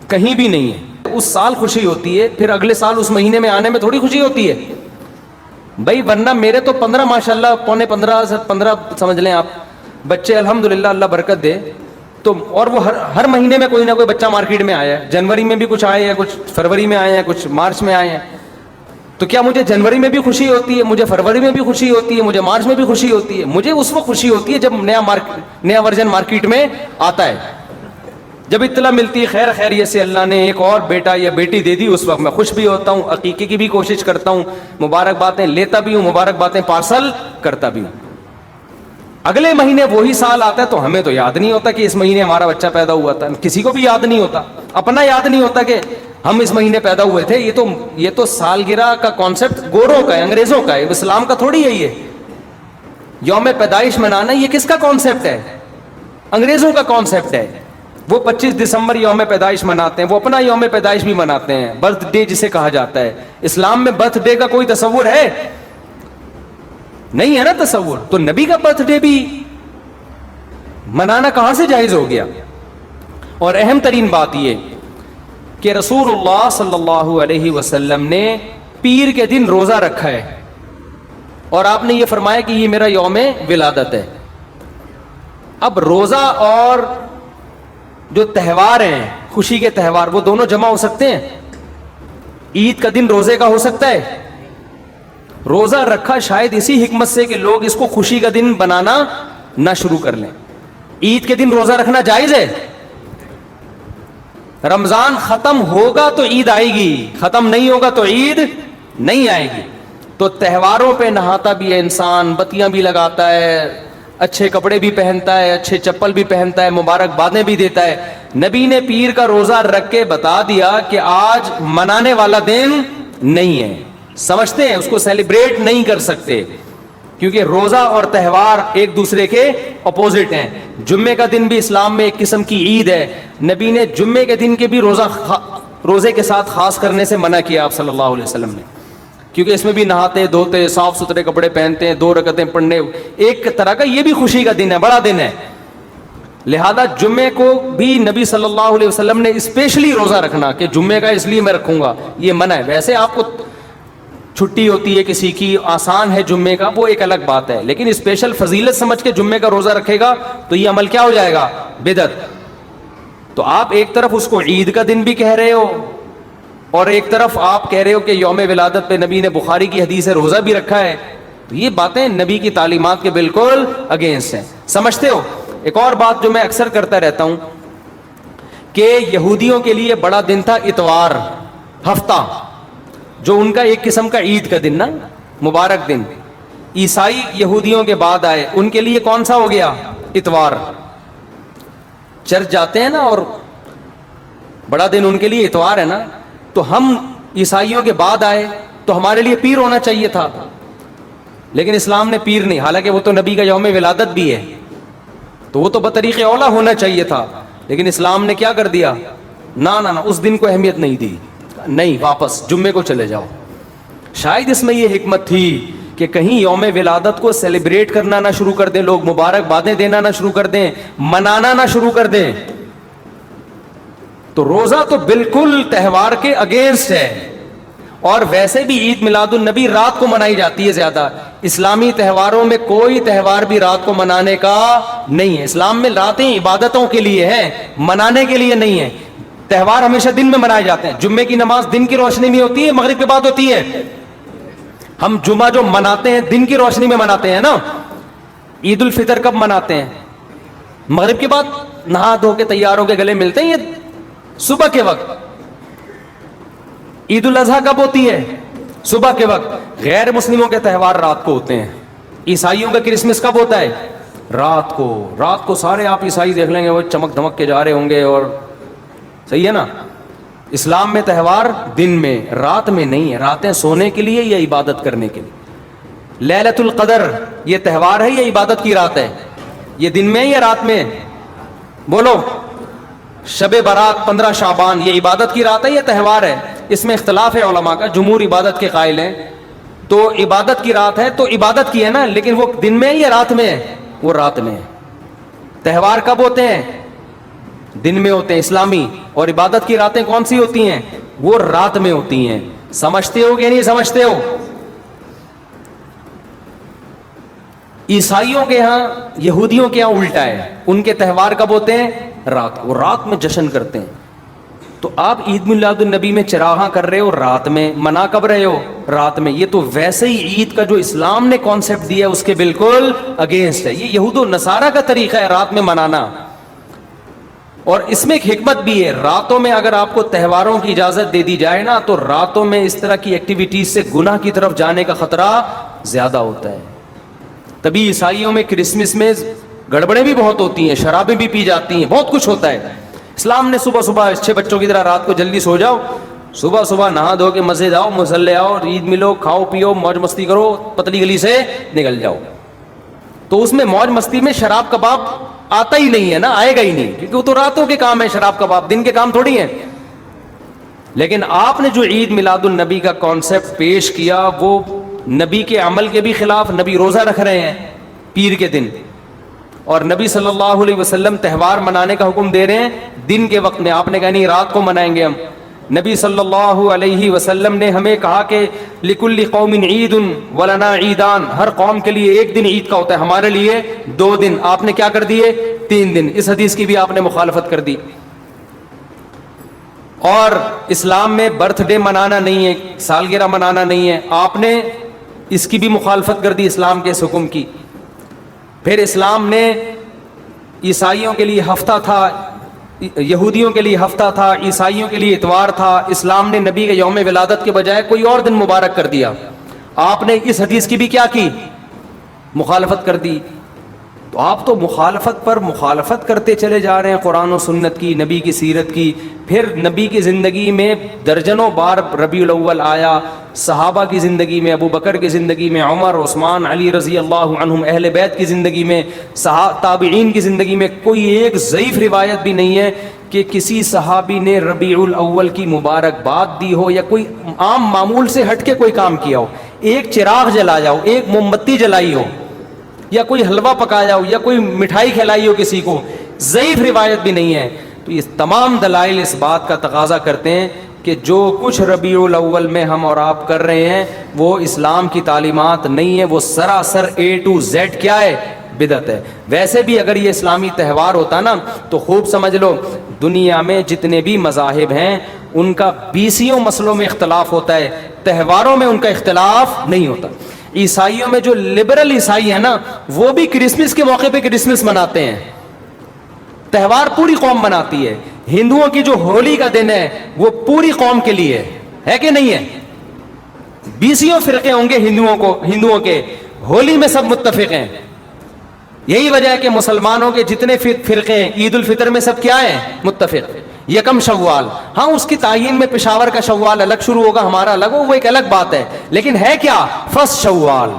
کہیں بھی نہیں ہے. اس سال خوشی ہوتی ہے, پھر اگلے سال اس مہینے میں آنے میں تھوڑی خوشی ہوتی ہے بھائی. ورنہ میرے تو 15 ماشاءاللہ 15 سمجھ لیں آپ بچے, الحمدللہ اللہ برکت دے. تو اور وہ ہر مہینے میں کوئی نہ کوئی بچہ مارکیٹ میں آیا ہے. جنوری میں بھی کچھ آئے ہیں, کچھ فروری میں آئے ہیں, کچھ مارچ میں آئے ہیں. تو کیا مجھے جنوری میں بھی خوشی ہوتی ہے, مجھے فروری میں بھی خوشی ہوتی ہے, مجھے مارچ میں بھی خوشی ہوتی ہے؟ مجھے اس وقت خوشی ہوتی ہے جب نیا ورژن مارکیٹ میں آتا ہے, جب اطلاع ملتی ہے خیر خیریت سے اللہ نے ایک اور بیٹا یا بیٹی دے دی, اس وقت میں خوش بھی ہوتا ہوں, عقیقے کی بھی کوشش کرتا ہوں, مبارک باتیں لیتا بھی ہوں, مبارک باتیں پارسل کرتا بھی ہوں. اگلے مہینے وہی سال آتا ہے تو ہمیں تو یاد نہیں ہوتا کہ اس مہینے ہمارا بچہ پیدا ہوا تھا, کسی کو بھی یاد نہیں ہوتا, اپنا یاد نہیں ہوتا کہ ہم اس مہینے پیدا ہوئے تھے. یہ تو سالگرہ کا کانسیپٹ گوروں کا ہے, انگریزوں کا ہے, اسلام کا تھوڑی ہے. یہ یوم پیدائش منانا یہ کس کا کانسیپٹ ہے؟ انگریزوں کا کانسیپٹ ہے. وہ 25 دسمبر یوم پیدائش مناتے ہیں, وہ اپنا یوم پیدائش بھی مناتے ہیں, برتھ ڈے جسے کہا جاتا ہے. اسلام میں برتھ ڈے کا کوئی تصور ہے؟ نہیں ہے نا تصور. تو نبی کا برتھ ڈے بھی منانا کہاں سے جائز ہو گیا؟ اور اہم ترین بات یہ کہ رسول اللہ صلی اللہ علیہ وسلم نے پیر کے دن روزہ رکھا ہے اور آپ نے یہ فرمایا کہ یہ میرا یوم ولادت ہے. اب روزہ اور جو تہوار ہیں, خوشی کے تہوار, وہ دونوں جمع ہو سکتے ہیں؟ عید کا دن روزے کا ہو سکتا ہے؟ روزہ رکھا شاید اسی حکمت سے کہ لوگ اس کو خوشی کا دن بنانا نہ شروع کر لیں. عید کے دن روزہ رکھنا جائز ہے. رمضان ختم ہوگا تو عید آئے گی, ختم نہیں ہوگا تو عید نہیں آئے گی. تو تہواروں پہ نہاتا بھی ہے انسان, بتیاں بھی لگاتا ہے, اچھے کپڑے بھی پہنتا ہے, اچھے چپل بھی پہنتا ہے, مبارک بادیں بھی دیتا ہے. نبی نے پیر کا روزہ رکھ کے بتا دیا کہ آج منانے والا دن نہیں ہے, سمجھتے ہیں, اس کو سیلیبریٹ نہیں کر سکتے, کیونکہ روزہ اور تہوار ایک دوسرے کے اپوزٹ ہیں. جمعے کا دن بھی اسلام میں ایک قسم کی عید ہے. نبی نے جمعے کے دن کے بھی روزے کے ساتھ خاص کرنے سے منع کیا آپ صلی اللہ علیہ وسلم نے, کیونکہ اس میں بھی نہاتے دھوتے, صاف ستھرے کپڑے پہنتے ہیں, 2 رکعتیں پڑھنے, ایک طرح کا یہ بھی خوشی کا دن ہے, بڑا دن ہے. لہذا جمعے کو بھی نبی صلی اللہ علیہ وسلم نے اسپیشلی روزہ رکھنا کہ جمعے کا اس لیے میں رکھوں گا, یہ منع ہے. ویسے آپ کو چھٹی ہوتی ہے کسی کی, آسان ہے جمعے کا, وہ ایک الگ بات ہے, لیکن اسپیشل فضیلت سمجھ کے جمعے کا روزہ رکھے گا تو یہ عمل کیا ہو جائے گا؟ بدعت. تو آپ ایک طرف اس کو عید کا دن بھی کہہ رہے ہو اور ایک طرف آپ کہہ رہے ہو کہ یوم ولادت پہ نبی نے بخاری کی حدیث سے روزہ بھی رکھا ہے. تو یہ باتیں نبی کی تعلیمات کے بالکل اگینسٹ ہیں, سمجھتے ہو. ایک اور بات جو میں اکثر کرتا رہتا ہوں کہ یہودیوں کے لیے بڑا دن تھا اتوار, ہفتہ, جو ان کا ایک قسم کا عید کا دن نا, مبارک دن. عیسائی یہودیوں کے بعد آئے, ان کے لیے کون سا ہو گیا؟ اتوار.
چرچ جاتے ہیں نا اور بڑا دن ان کے لیے اتوار ہے نا, تو ہم عیسائیوں کے بعد آئے تو ہمارے لیے پیر ہونا چاہیے تھا, لیکن اسلام نے پیر نہیں, حالانکہ وہ تو نبی کا یوم ولادت بھی ہے, تو وہ تو بطریق اولا ہونا چاہیے تھا, لیکن اسلام نے کیا کر دیا, نہ اس دن کو اہمیت نہیں دی, نہیں واپس جمعے کو چلے جاؤ. شاید اس میں یہ حکمت تھی کہ کہیں یوم ولادت کو سیلیبریٹ کرنا نہ شروع کر دیں لوگ, مبارکبادیں دینا نہ شروع کر دیں, منانا نہ شروع کر دیں. تو روزہ تو بالکل تہوار کے اگینسٹ ہے, اور ویسے بھی عید میلاد النبی رات کو منائی جاتی ہے زیادہ. اسلامی تہواروں میں کوئی تہوار بھی رات کو منانے کا نہیں ہے. اسلام میں راتیں عبادتوں کے لیے ہیں, منانے کے لیے نہیں ہے. تہوار ہمیشہ دن میں منائے جاتے ہیں. جمعے کی نماز دن کی روشنی میں ہوتی ہے, مغرب کے بعد ہوتی ہے. ہم جمعہ جو مناتے ہیں دن کی روشنی میں مناتے ہیں نا. عید الفطر کب مناتے ہیں؟ مغرب کے بعد نہا دھو کے تیار ہو کے گلے ملتے ہیں, یہ صبح کے وقت. عید الاضحیٰ کب ہوتی ہے؟ صبح کے وقت. غیر مسلموں کے تہوار رات کو ہوتے ہیں. عیسائیوں کا کرسمس کب ہوتا ہے؟ رات کو. رات کو سارے آپ عیسائی دیکھ لیں گے وہ چمک دھمک کے جا رہے ہوں گے, اور صحیح ہے نا. اسلام میں تہوار دن میں, رات میں نہیں ہے. راتیں سونے کے لیے یا عبادت کرنے کے لیے. لیلۃ القدر یہ تہوار ہے یا عبادت کی رات ہے؟ یہ دن میں یا رات میں؟ بولو. شب برات 15 شعبان یہ عبادت کی رات ہے یا تہوار ہے؟ اس میں اختلاف ہے علماء کا. جمہور عبادت کے قائل ہیں, تو عبادت کی رات ہے تو عبادت کی ہے نا, لیکن وہ دن میں یا رات میں ہے؟ وہ رات میں ہے. تہوار کب ہوتے ہیں؟ دن میں ہوتے ہیں اسلامی, اور عبادت کی راتیں کون سی ہوتی ہیں؟ وہ رات میں ہوتی ہیں. سمجھتے ہو کہ نہیں سمجھتے ہو؟ عیسائیوں کے ہاں, یہودیوں کے ہاں الٹا ہے. ان کے تہوار کب ہوتے ہیں؟ رات کو. رات میں جشن کرتے ہیں. تو آپ عید میلاد النبی میں چراغاں کر رہے ہو رات میں, منا کب رہے ہو؟ رات میں. یہ تو ویسے ہی عید کا جو اسلام نے کانسیپٹ دیا ہے اس کے بالکل اگینسٹ ہے. یہ یہود و نصارہ کا طریقہ ہے رات میں منانا. اور اس میں ایک حکمت بھی ہے, راتوں میں اگر آپ کو تہواروں کی اجازت دے دی جائے نا, تو راتوں میں اس طرح کی ایکٹیویٹیز سے گناہ کی طرف جانے کا خطرہ زیادہ ہوتا ہے. تبھی عیسائیوں میں کرسمس میں گڑبڑیں بھی بہت ہوتی ہیں, شرابیں بھی پی جاتی ہیں, بہت کچھ ہوتا ہے. اسلام نے صبح صبح اچھے بچوں کی طرح رات کو جلدی سو جاؤ, صبح صبح نہا دھو کے مسجد آؤ, مصلی آؤ, عید ملو, کھاؤ پیو, موج مستی کرو, پتلی گلی سے نکل جاؤ. تو اس میں موج مستی میں شراب کباب آتا ہی نہیں ہے نا, آئے گا ہی نہیں, کیونکہ وہ تو راتوں کے کام ہے. شراب کباب دن کے کام تھوڑی ہیں. لیکن آپ نے جو عید میلاد النبی کا کانسیپٹ پیش کیا وہ نبی کے عمل کے بھی خلاف. نبی روزہ رکھ رہے ہیں پیر کے دن, اور نبی صلی اللہ علیہ وسلم تہوار منانے کا حکم دے رہے ہیں دن کے وقت میں. آپ نے کہا نہیں رات کو منائیں گے ہم. نبی صلی اللہ علیہ وسلم نے ہمیں کہا کہ لِكُلِّ قَوْمٍ عِيدٌ وَلَنَا عِيدَانِ, ہر قوم کے لیے ایک دن عید کا ہوتا ہے, ہمارے لیے 2 دن. آپ نے کیا کر دیے؟ 3 دن. اس حدیث کی بھی آپ نے مخالفت کر دی. اور اسلام میں برتھ ڈے منانا نہیں ہے, سالگرہ منانا نہیں ہے, آپ نے اس کی بھی مخالفت کر دی اسلام کے اس حکم کی. پھر اسلام نے عیسائیوں کے لیے ہفتہ تھا, یہودیوں کے لیے ہفتہ تھا, عیسائیوں کے لیے اتوار تھا. اسلام نے نبی کے یوم ولادت کے بجائے کوئی اور دن مبارک کر دیا. آپ نے اس حدیث کی بھی کیا کی؟ مخالفت کر دی. تو آپ تو مخالفت پر مخالفت کرتے چلے جا رہے ہیں, قرآن و سنت کی, نبی کی سیرت کی. پھر نبی کی زندگی میں درجنوں بار ربیع الاول آیا, صحابہ کی زندگی میں, ابو بکر کی زندگی میں, عمر, عثمان, علی رضی اللہ عنہم, اہل بیت کی زندگی میں, تابعین کی زندگی میں کوئی ایک ضعیف روایت بھی نہیں ہے کہ کسی صحابی نے ربیع الاول کی مبارکباد دی ہو یا کوئی عام معمول سے ہٹ کے کوئی کام کیا ہو. ایک چراغ جلایا ہو, ایک موم بتی جلائی ہو, یا کوئی حلوہ پکایا ہو, یا کوئی مٹھائی کھلائی ہو کسی کو, ضعیف روایت بھی نہیں ہے. تو یہ تمام دلائل اس بات کا تقاضا کرتے ہیں کہ جو کچھ ربیع الاول میں ہم اور آپ کر رہے ہیں وہ اسلام کی تعلیمات نہیں ہے, وہ سراسر A to Z کیا ہے؟ بدعت ہے. ویسے بھی اگر یہ اسلامی تہوار ہوتا نا تو خوب سمجھ لو دنیا میں جتنے بھی مذاہب ہیں ان کا 20 مسئلوں میں اختلاف ہوتا ہے, تہواروں میں ان کا اختلاف نہیں ہوتا. عیسائیوں میں جو لبرل عیسائی ہیں نا وہ بھی کرسمس کے موقع پہ کرسمس مناتے ہیں, تہوار پوری قوم مناتی ہے. ہندوؤں کی جو ہولی کا دن ہے وہ پوری قوم کے لیے ہے کہ نہیں ہے؟ 20 فرقے ہوں گے ہندوؤں کے, ہولی میں سب متفق ہیں. یہی وجہ ہے کہ مسلمانوں کے جتنے فرقے ہیں عید الفطر میں سب کیا ہیں؟ متفق. یکم شوال. ہاں اس کی تعیین میں پشاور کا شوال الگ شروع ہوگا, ہمارا الگ ہو, وہ ایک الگ بات ہے, لیکن ہے کیا؟ فرسٹ شوال.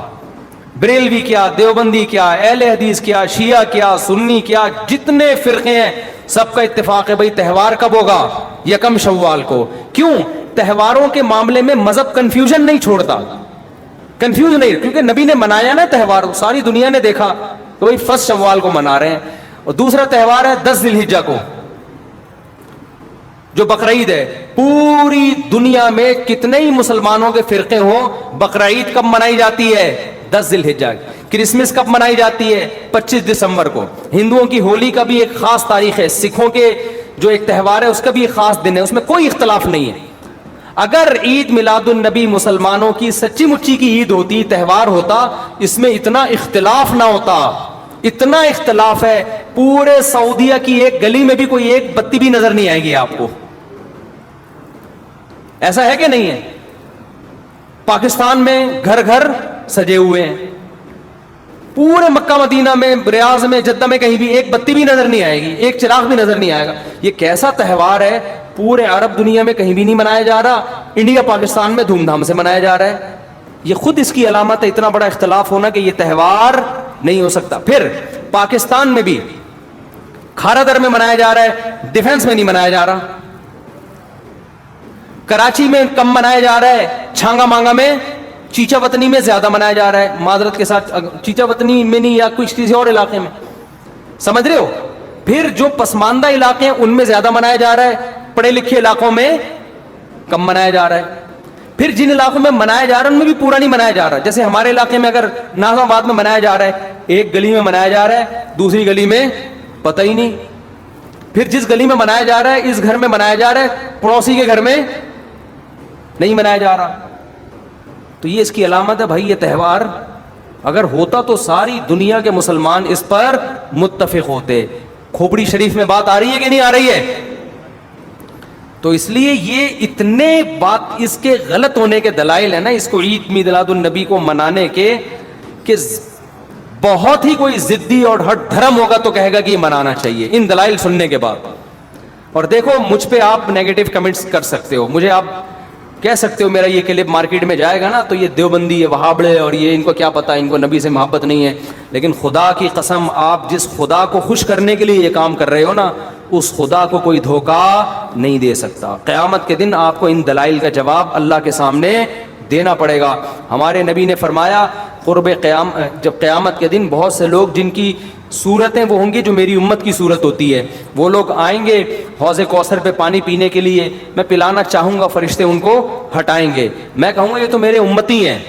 بریلوی کیا, دیوبندی کیا, اہل حدیث کیا, شیعہ کیا, سنی کیا, جتنے فرقے ہیں سب کا اتفاق ہے بھائی تہوار کب ہوگا؟ یکم شوال کو. کیوں؟ تہواروں کے معاملے میں مذہب کنفیوژن نہیں چھوڑتا, کنفیوز نہیں, کیونکہ نبی نے منایا نا تہوار, ساری دنیا نے دیکھا تو وہی فرسٹ شوال کو منا رہے ہیں. اور دوسرا تہوار ہے 10 ذی الحجہ کو جو بقرعید ہے. پوری دنیا میں کتنے ہی مسلمانوں کے فرقے ہوں, بقرعید کب منائی جاتی ہے؟ 10 ذی الحجہ. کرسمس کب منائی جاتی ہے؟ 25 دسمبر کو. ہندوؤں کی ہولی کا بھی ایک خاص تاریخ ہے, سکھوں کے جو ایک تہوار ہے اس کا بھی ایک خاص دن ہے, اس میں کوئی اختلاف نہیں ہے. اگر عید میلاد النبی مسلمانوں کی سچی مچی کی عید ہوتی, تہوار ہوتا, اس میں اتنا اختلاف نہ ہوتا. اتنا اختلاف ہے, پورے سعودیہ کی ایک گلی میں بھی کوئی ایک بتی بھی نظر نہیں آئے گی آپ کو. ایسا ہے کہ نہیں ہے؟ پاکستان میں گھر گھر سجے ہوئے ہیں, پورے مکہ مدینہ میں, ریاض میں, جدہ میں کہیں بھی ایک بتی بھی نظر نہیں آئے گی, ایک چراغ بھی نظر نہیں آئے گا. یہ کیسا تہوار ہے؟ پورے عرب دنیا میں کہیں بھی نہیں منایا جا رہا, انڈیا پاکستان میں دھوم دھام سے منایا جا رہا ہے. یہ خود اس کی علامت ہے, اتنا بڑا اختلاف ہونا کہ یہ تہوار نہیں ہو سکتا. پھر پاکستان میں بھی کھارا در میں منایا جا رہا ہے, ڈیفنس میں نہیں منایا جا رہا. کراچی میں کم منایا جا رہا ہے, چھانگا مانگا میں, چیچا وطنی میں زیادہ منایا جا رہا ہے. معذرت کے ساتھ, چیچا وطنی میں نہیں, یا کسی اور علاقے میں, سمجھ رہے ہو. پھر جو پسماندہ علاقے ہیں ان میں زیادہ منایا جا رہا ہے, پڑھے لکھے علاقوں میں کم منایا جا رہا ہے. پھر جن علاقوں میں منایا جا رہا ہے ان میں بھی پورا نہیں منایا جا رہا. جیسے ہمارے علاقے میں اگر ناظم آباد میں منایا جا رہا ہے, ایک گلی میں منایا جا رہا ہے, دوسری گلی میں پتہ ہی نہیں. پھر جس گلی میں منایا جا رہا ہے, اس گھر میں منایا جا رہا ہے, پڑوسی کے گھر میں نہیں منایا جا رہا. تو یہ اس کی علامت ہے بھائی, یہ تہوار اگر ہوتا تو ساری دنیا کے مسلمان اس پر متفق ہوتے. کھوپڑی شریف میں بات آ رہی ہے کہ نہیں آ رہی ہے؟ تو اس لیے یہ اتنے بات اس کے غلط ہونے کے دلائل ہیں نا, اس کو عید میلاد النبی کو منانے کے, کہ بہت ہی کوئی ضدی اور ہٹ دھرم ہوگا تو کہے گا کہ یہ منانا چاہیے ان دلائل سننے کے بعد. اور دیکھو مجھ پہ آپ نیگیٹو کمنٹس کر سکتے ہو, مجھے آپ کہہ سکتے ہو میرا یہ کلپ مارکیٹ میں جائے گا نا تو یہ دیوبندی, یہ وہابڑے, اور یہ ان کو کیا پتا, ان کو نبی سے محبت نہیں ہے. لیکن خدا کی قسم, آپ جس خدا کو خوش کرنے کے لیے یہ کام کر رہے ہو نا, اس خدا کو کوئی دھوکہ نہیں دے سکتا. قیامت کے دن آپ کو ان دلائل کا جواب اللہ کے سامنے دینا پڑے گا. ہمارے نبی نے فرمایا جب قیامت کے دن بہت سے لوگ جن کی صورتیں وہ ہوں گی جو میری امت کی صورت ہوتی ہے, وہ لوگ آئیں گے حوض کوثر پہ پانی پینے کے لیے, میں پلانا چاہوں گا, فرشتے ان کو ہٹائیں گے, میں کہوں گا یہ تو میرے امتی ہیں.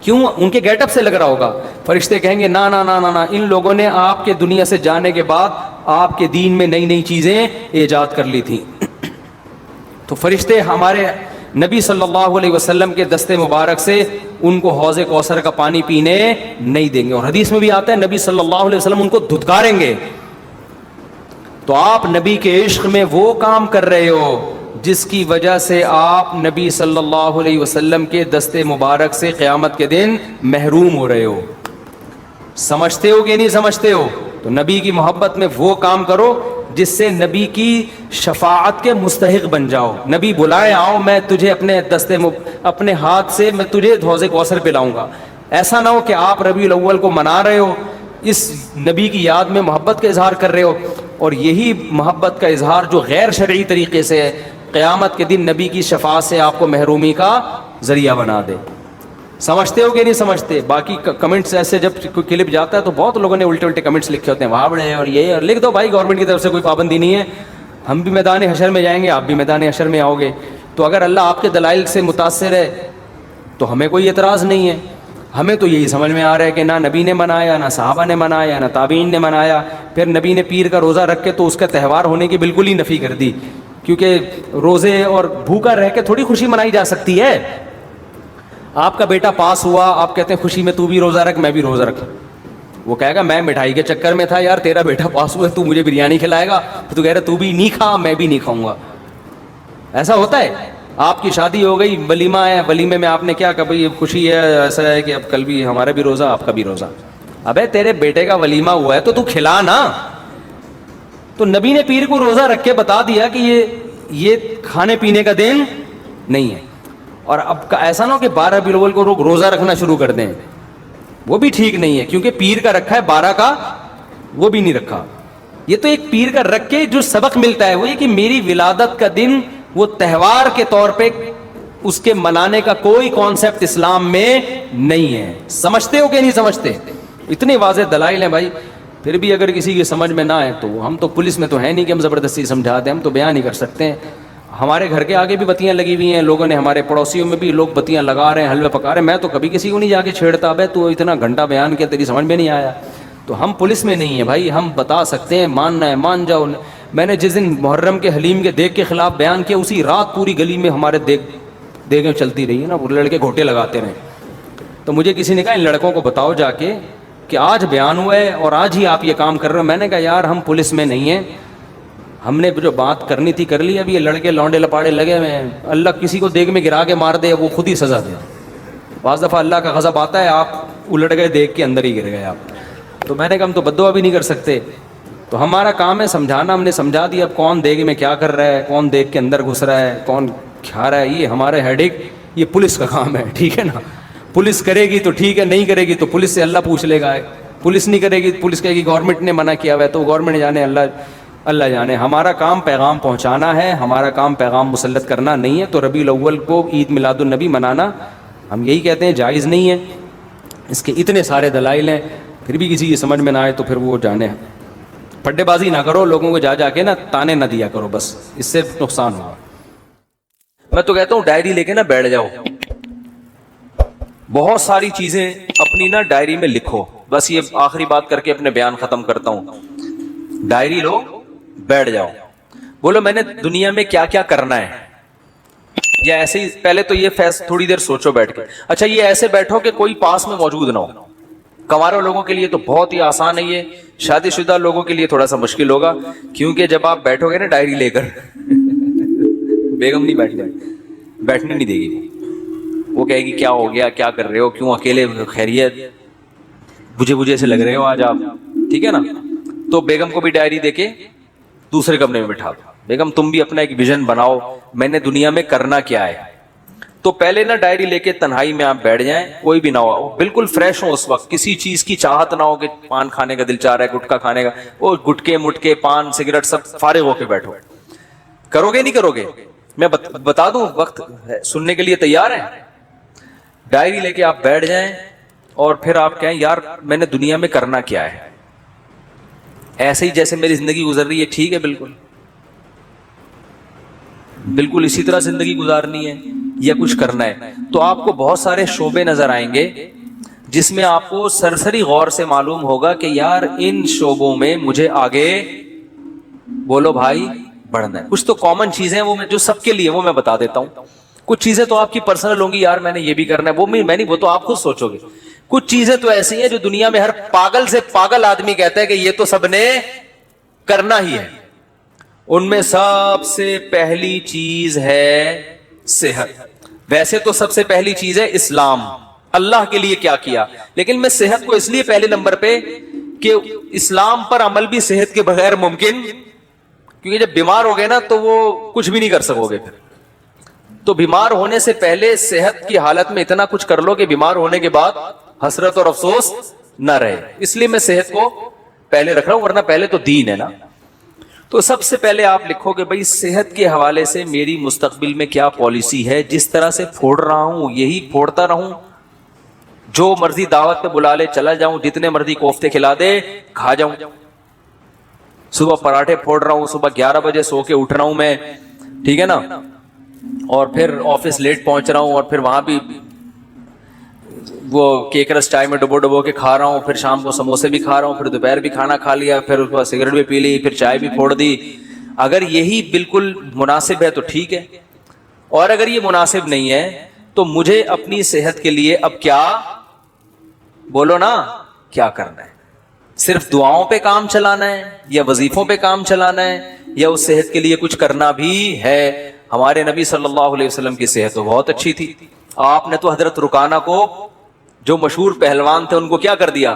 کیوں؟ ان کے گیٹ اپ سے لگ رہا ہوگا. فرشتے کہیں گے نا نا نا نا نا, ان لوگوں نے آپ کے دنیا سے جانے کے بعد آپ کے دین میں نئی نئی چیزیں ایجاد کر لی تھیں. تو فرشتے ہمارے نبی صلی اللہ علیہ وسلم کے دستے مبارک سے ان کو حوض کوثر کا پانی پینے نہیں دیں گے. اور حدیث میں بھی آتا ہے نبی صلی اللہ علیہ وسلم ان کو دھتکاریں گے. تو آپ نبی کے عشق میں وہ کام کر رہے ہو جس کی وجہ سے آپ نبی صلی اللہ علیہ وسلم کے دستے مبارک سے قیامت کے دن محروم ہو رہے ہو. سمجھتے ہو کہ نہیں سمجھتے ہو؟ تو نبی کی محبت میں وہ کام کرو جس سے نبی کی شفاعت کے مستحق بن جاؤ. نبی بلائے آؤ, میں تجھے اپنے ہاتھ سے میں تجھے حوض کوثر پلاؤں گا. ایسا نہ ہو کہ آپ ربیع الاول کو منا رہے ہو, اس نبی کی یاد میں محبت کا اظہار کر رہے ہو, اور یہی محبت کا اظہار جو غیر شرعی طریقے سے ہے, قیامت کے دن نبی کی شفاعت سے آپ کو محرومی کا ذریعہ بنا دے. سمجھتے ہو کہ نہیں سمجھتے؟ باقی کمنٹس ایسے جب کوئی کلپ جاتا ہے تو بہت لوگوں نے الٹے الٹے کمنٹس لکھے ہوتے ہیں, وہاں بڑے ہیں اور یہ, اور لکھ دو بھائی, گورنمنٹ کی طرف سے کوئی پابندی نہیں ہے. ہم بھی میدان حشر میں جائیں گے, آپ بھی میدان حشر میں آؤ گے. تو اگر اللہ آپ کے دلائل سے متاثر ہے تو ہمیں کوئی اعتراض نہیں ہے. ہمیں تو یہی سمجھ میں آ رہا ہے کہ نہ نبی نے منایا, نہ صحابہ نے منایا, نہ تابعین نے منایا. پھر نبی نے پیر کا روزہ رکھ کے تو اس کا تہوار ہونے کی بالکل ہی نفی کر دی, کیونکہ روزے اور بھوکا رہ کے تھوڑی خوشی منائی جا سکتی ہے. آپ کا بیٹا پاس ہوا, آپ کہتے ہیں خوشی میں تو بھی روزہ رکھ, میں بھی روزہ رکھ. وہ کہے گا میں مٹھائی کے چکر میں تھا یار, تیرا بیٹا پاس ہوا ہے, تو مجھے بریانی کھلائے گا, تو کہہ رہا تو بھی نہیں کھا, میں بھی نہیں کھاؤں گا. ایسا ہوتا ہے. آپ کی شادی ہو گئی, ولیمہ ہے, ولیمے میں آپ نے کیا کہ بھائی خوشی ہے, ایسا ہے کہ اب کل بھی ہمارا بھی روزہ, آپ کا بھی روزہ. ابے تیرے بیٹے کا ولیمہ ہوا ہے تو تو کھلا نا. تو نبی نے پیر کو روزہ رکھ کے بتا دیا کہ یہ کھانے پینے کا دن نہیں ہے. اور اب ایسا نہ ہو کہ 12 ربیع الاول کو لوگ روزہ رکھنا شروع کر دیں, وہ بھی ٹھیک نہیں ہے, کیونکہ پیر کا رکھا ہے 12 کا وہ بھی نہیں رکھا. یہ تو ایک پیر کا رکھ کے جو سبق ملتا ہے وہ یہ کہ میری ولادت کا دن وہ تہوار کے طور پہ اس کے منانے کا کوئی کانسیپٹ اسلام میں نہیں ہے. سمجھتے ہو کہ نہیں سمجھتے؟ اتنے واضح دلائل ہیں بھائی. پھر بھی اگر کسی کی سمجھ میں نہ آئے تو ہم تو پولیس میں تو ہے نہیں کہ ہم زبردستی سمجھا دیں, ہم تو بیان نہیں کر سکتے ہیں. ہمارے گھر کے آگے بھی بتیاں لگی ہوئی ہیں, لوگوں نے, ہمارے پڑوسیوں میں بھی لوگ بتیاں لگا رہے ہیں, حلوے پکا رہے ہیں. میں تو کبھی کسی کو نہیں جا کے چھیڑتا, بھائی تو اتنا گھنٹہ بیان کیا تیری سمجھ میں نہیں آیا. تو ہم پولیس میں نہیں ہیں بھائی, ہم بتا سکتے ہیں, ماننا ہے مان جاؤ. میں نے جس دن محرم کے حلیم کے دیگ کے خلاف بیان کیا, اسی رات پوری گلی میں ہمارے دیگیں چلتی رہی ہیں نا, وہ لڑکے گھوٹے لگاتے رہے. تو مجھے کسی نے کہا ان لڑکوں کو بتاؤ جا کے کہ آج بیان ہوا ہے اور آج ہی آپ یہ کام کر رہے ہو. میں نے کہا یار ہم پولیس میں نہیں ہیں, ہم نے جو بات کرنی تھی کر لی. اب یہ لڑکے لونڈے لپاڑے لگے ہوئے ہیں, اللہ کسی کو دیگ میں گرا کے مار دے وہ خود ہی سزا دے. بعض دفعہ اللہ کا غضب آتا ہے, آپ الٹ گئے دیگ کے اندر ہی گر گئے آپ. تو میں نے کہا ہم تو بددعا بھی نہیں کر سکتے, تو ہمارا کام ہے سمجھانا. ہم نے سمجھا دیا. اب کون دیگ میں کیا کر رہا ہے, کون دیگ کے اندر گھس رہا ہے, کون کھا رہا ہے, یہ ہمارے ہیڈیک, یہ پولیس کا کام ہے. ٹھیک ہے نا, پولیس کرے گی تو ٹھیک ہے, نہیں کرے گی تو پولیس سے اللہ پوچھ لے گا. پولیس نہیں کرے گی, پولیس کہے گی گورنمنٹ نے منع کیا ہوا ہے, تو گورنمنٹ جانے, اللہ جانے. ہمارا کام پیغام پہنچانا ہے, ہمارا کام پیغام مسلط کرنا نہیں ہے. تو ربیع الاول کو عید میلاد النبی منانا ہم یہی کہتے ہیں جائز نہیں ہے. اس کے اتنے سارے دلائل ہیں, پھر بھی کسی کی سمجھ میں نہ آئے تو پھر وہ جانے. پڈے بازی نہ کرو, لوگوں کو جا کے نا تانے نہ دیا کرو, بس اس سے نقصان ہوگا. میں تو کہتا ہوں ڈائری لے کے نا بیٹھ جاؤ, بہت ساری چیزیں اپنی نا ڈائری میں لکھو. بس یہ آخری بات کر کے اپنے بیان ختم کرتا ہوں. ڈائری لو, بیٹھ جاؤ, بولو میں نے دنیا میں کیا کیا کرنا ہے. یا ایسے ہی پہلے تو یہ تھوڑی دیر سوچو بیٹھ کے. اچھا یہ ایسے بیٹھو کہ کوئی پاس میں موجود نہ ہو. کنوارے لوگوں کے لیے تو بہت ہی آسان ہے یہ, شادی شدہ لوگوں کے لیے تھوڑا سا مشکل ہوگا, کیونکہ جب آپ بیٹھو گے نا ڈائری لے کر بیگم نہیں بیٹھنے نہیں دے گی. وہ کہے گی کیا ہو گیا, کیا کر رہے ہو, کیوں اکیلے, خیریت, بجھے سے لگ رہے ہو آج آپ, ٹھیک ہے نا. تو بیگم کو بھی ڈائری دے کے دوسرے کمرے میں بٹھا دو. بیگم تم بھی اپنا ایک ویژن بناؤ, میں نے دنیا میں کرنا کیا ہے. تو پہلے نا ڈائری لے کے تنہائی میں آپ بیٹھ جائیں, کوئی بھی نہ ہو, بالکل فریش ہو اس وقت, کسی چیز کی چاہت نہ ہو کہ پان کھانے کا دل چاہ رہا ہے, گٹکا کھانے کا, وہ گٹکے مٹکے پان سگریٹ سب فارغ ہو کے بیٹھو. کرو گے نہیں کرو گے, میں بتا دوں وقت سننے کے لیے تیار ہیں. ڈائری لے کے آپ بیٹھ جائیں اور پھر آپ کہیں یار میں نے دنیا میں کرنا کیا ہے. ایسے ہی جیسے میری زندگی گزر رہی ہے, ٹھیک ہے, بالکل اسی طرح زندگی گزارنی ہے یا کچھ کرنا ہے. تو آپ کو بہت سارے شعبے نظر آئیں گے جس میں آپ کو سرسری غور سے معلوم ہوگا کہ یار ان شعبوں میں مجھے آگے, بولو بھائی, بڑھنا ہے. کچھ تو کامن چیزیں ہیں وہ جو سب کے لیے, وہ میں بتا دیتا ہوں. کچھ چیزیں تو آپ کی پرسنل ہوں گی, یار میں نے یہ بھی کرنا ہے, وہ میں نہیں, وہ تو آپ خود سوچو گے. کچھ چیزیں تو ایسی ہیں جو دنیا میں ہر پاگل سے پاگل آدمی کہتا ہے کہ یہ تو سب نے کرنا ہی ہے. ان میں سب سے پہلی چیز ہے صحت. ویسے تو سب سے پہلی چیز ہے اسلام, اللہ کے لیے کیا کیا, لیکن میں صحت کو اس لیے پہلے نمبر پہ کہ اسلام پر عمل بھی صحت کے بغیر ممکن, کیونکہ جب بیمار ہو گئے نا تو وہ کچھ بھی نہیں کر سکو گے پھر. تو بیمار ہونے سے پہلے صحت کی حالت میں اتنا کچھ کر لو کہ بیمار ہونے کے بعد حسرت اور افسوس نہ رہے. اس لیے میں صحت کو پہلے رکھ رہا ہوں, ورنہ پہلے تو دین ہے نا. تو سب سے پہلے آپ لکھو کہ بھائی صحت کے حوالے سے میری مستقبل میں کیا پالیسی ہے. جس طرح سے پھوڑ رہا ہوں یہی پھوڑتا رہوں, جو مرضی دعوت پہ بلا لے چلا جاؤں, جتنے مرضی کوفتے کھلا دے کھا جاؤں. صبح پراٹھے پھوڑ رہا ہوں, صبح 11 بجے سو کے اٹھ رہا ہوں میں, ٹھیک ہے نا, اور پھر آفس لیٹ پہنچ رہا ہوں, اور پھر وہاں بھی وہ کیک رس چائے میں ڈبو کے کھا رہا ہوں, پھر شام کو سموسے بھی کھا رہا ہوں, پھر دوپہر بھی کھانا کھا لیا, پھر اس کے بعد سگریٹ بھی پی لی, پھر چائے بھی پھوڑ دی. اگر یہی بالکل مناسب ہے تو ٹھیک ہے, اور اگر یہ مناسب نہیں ہے تو مجھے اپنی صحت کے لیے اب کیا, بولو نا, کیا کرنا ہے. صرف دعاؤں پہ کام چلانا ہے یا وظیفوں پہ کام چلانا ہے, یا اس صحت کے لیے کچھ کرنا بھی ہے. ہمارے نبی صلی اللہ علیہ وسلم کی صحت تو بہت اچھی تھی. آپ نے تو حضرت رکانہ کو, جو مشہور پہلوان تھے, ان کو کیا کر دیا,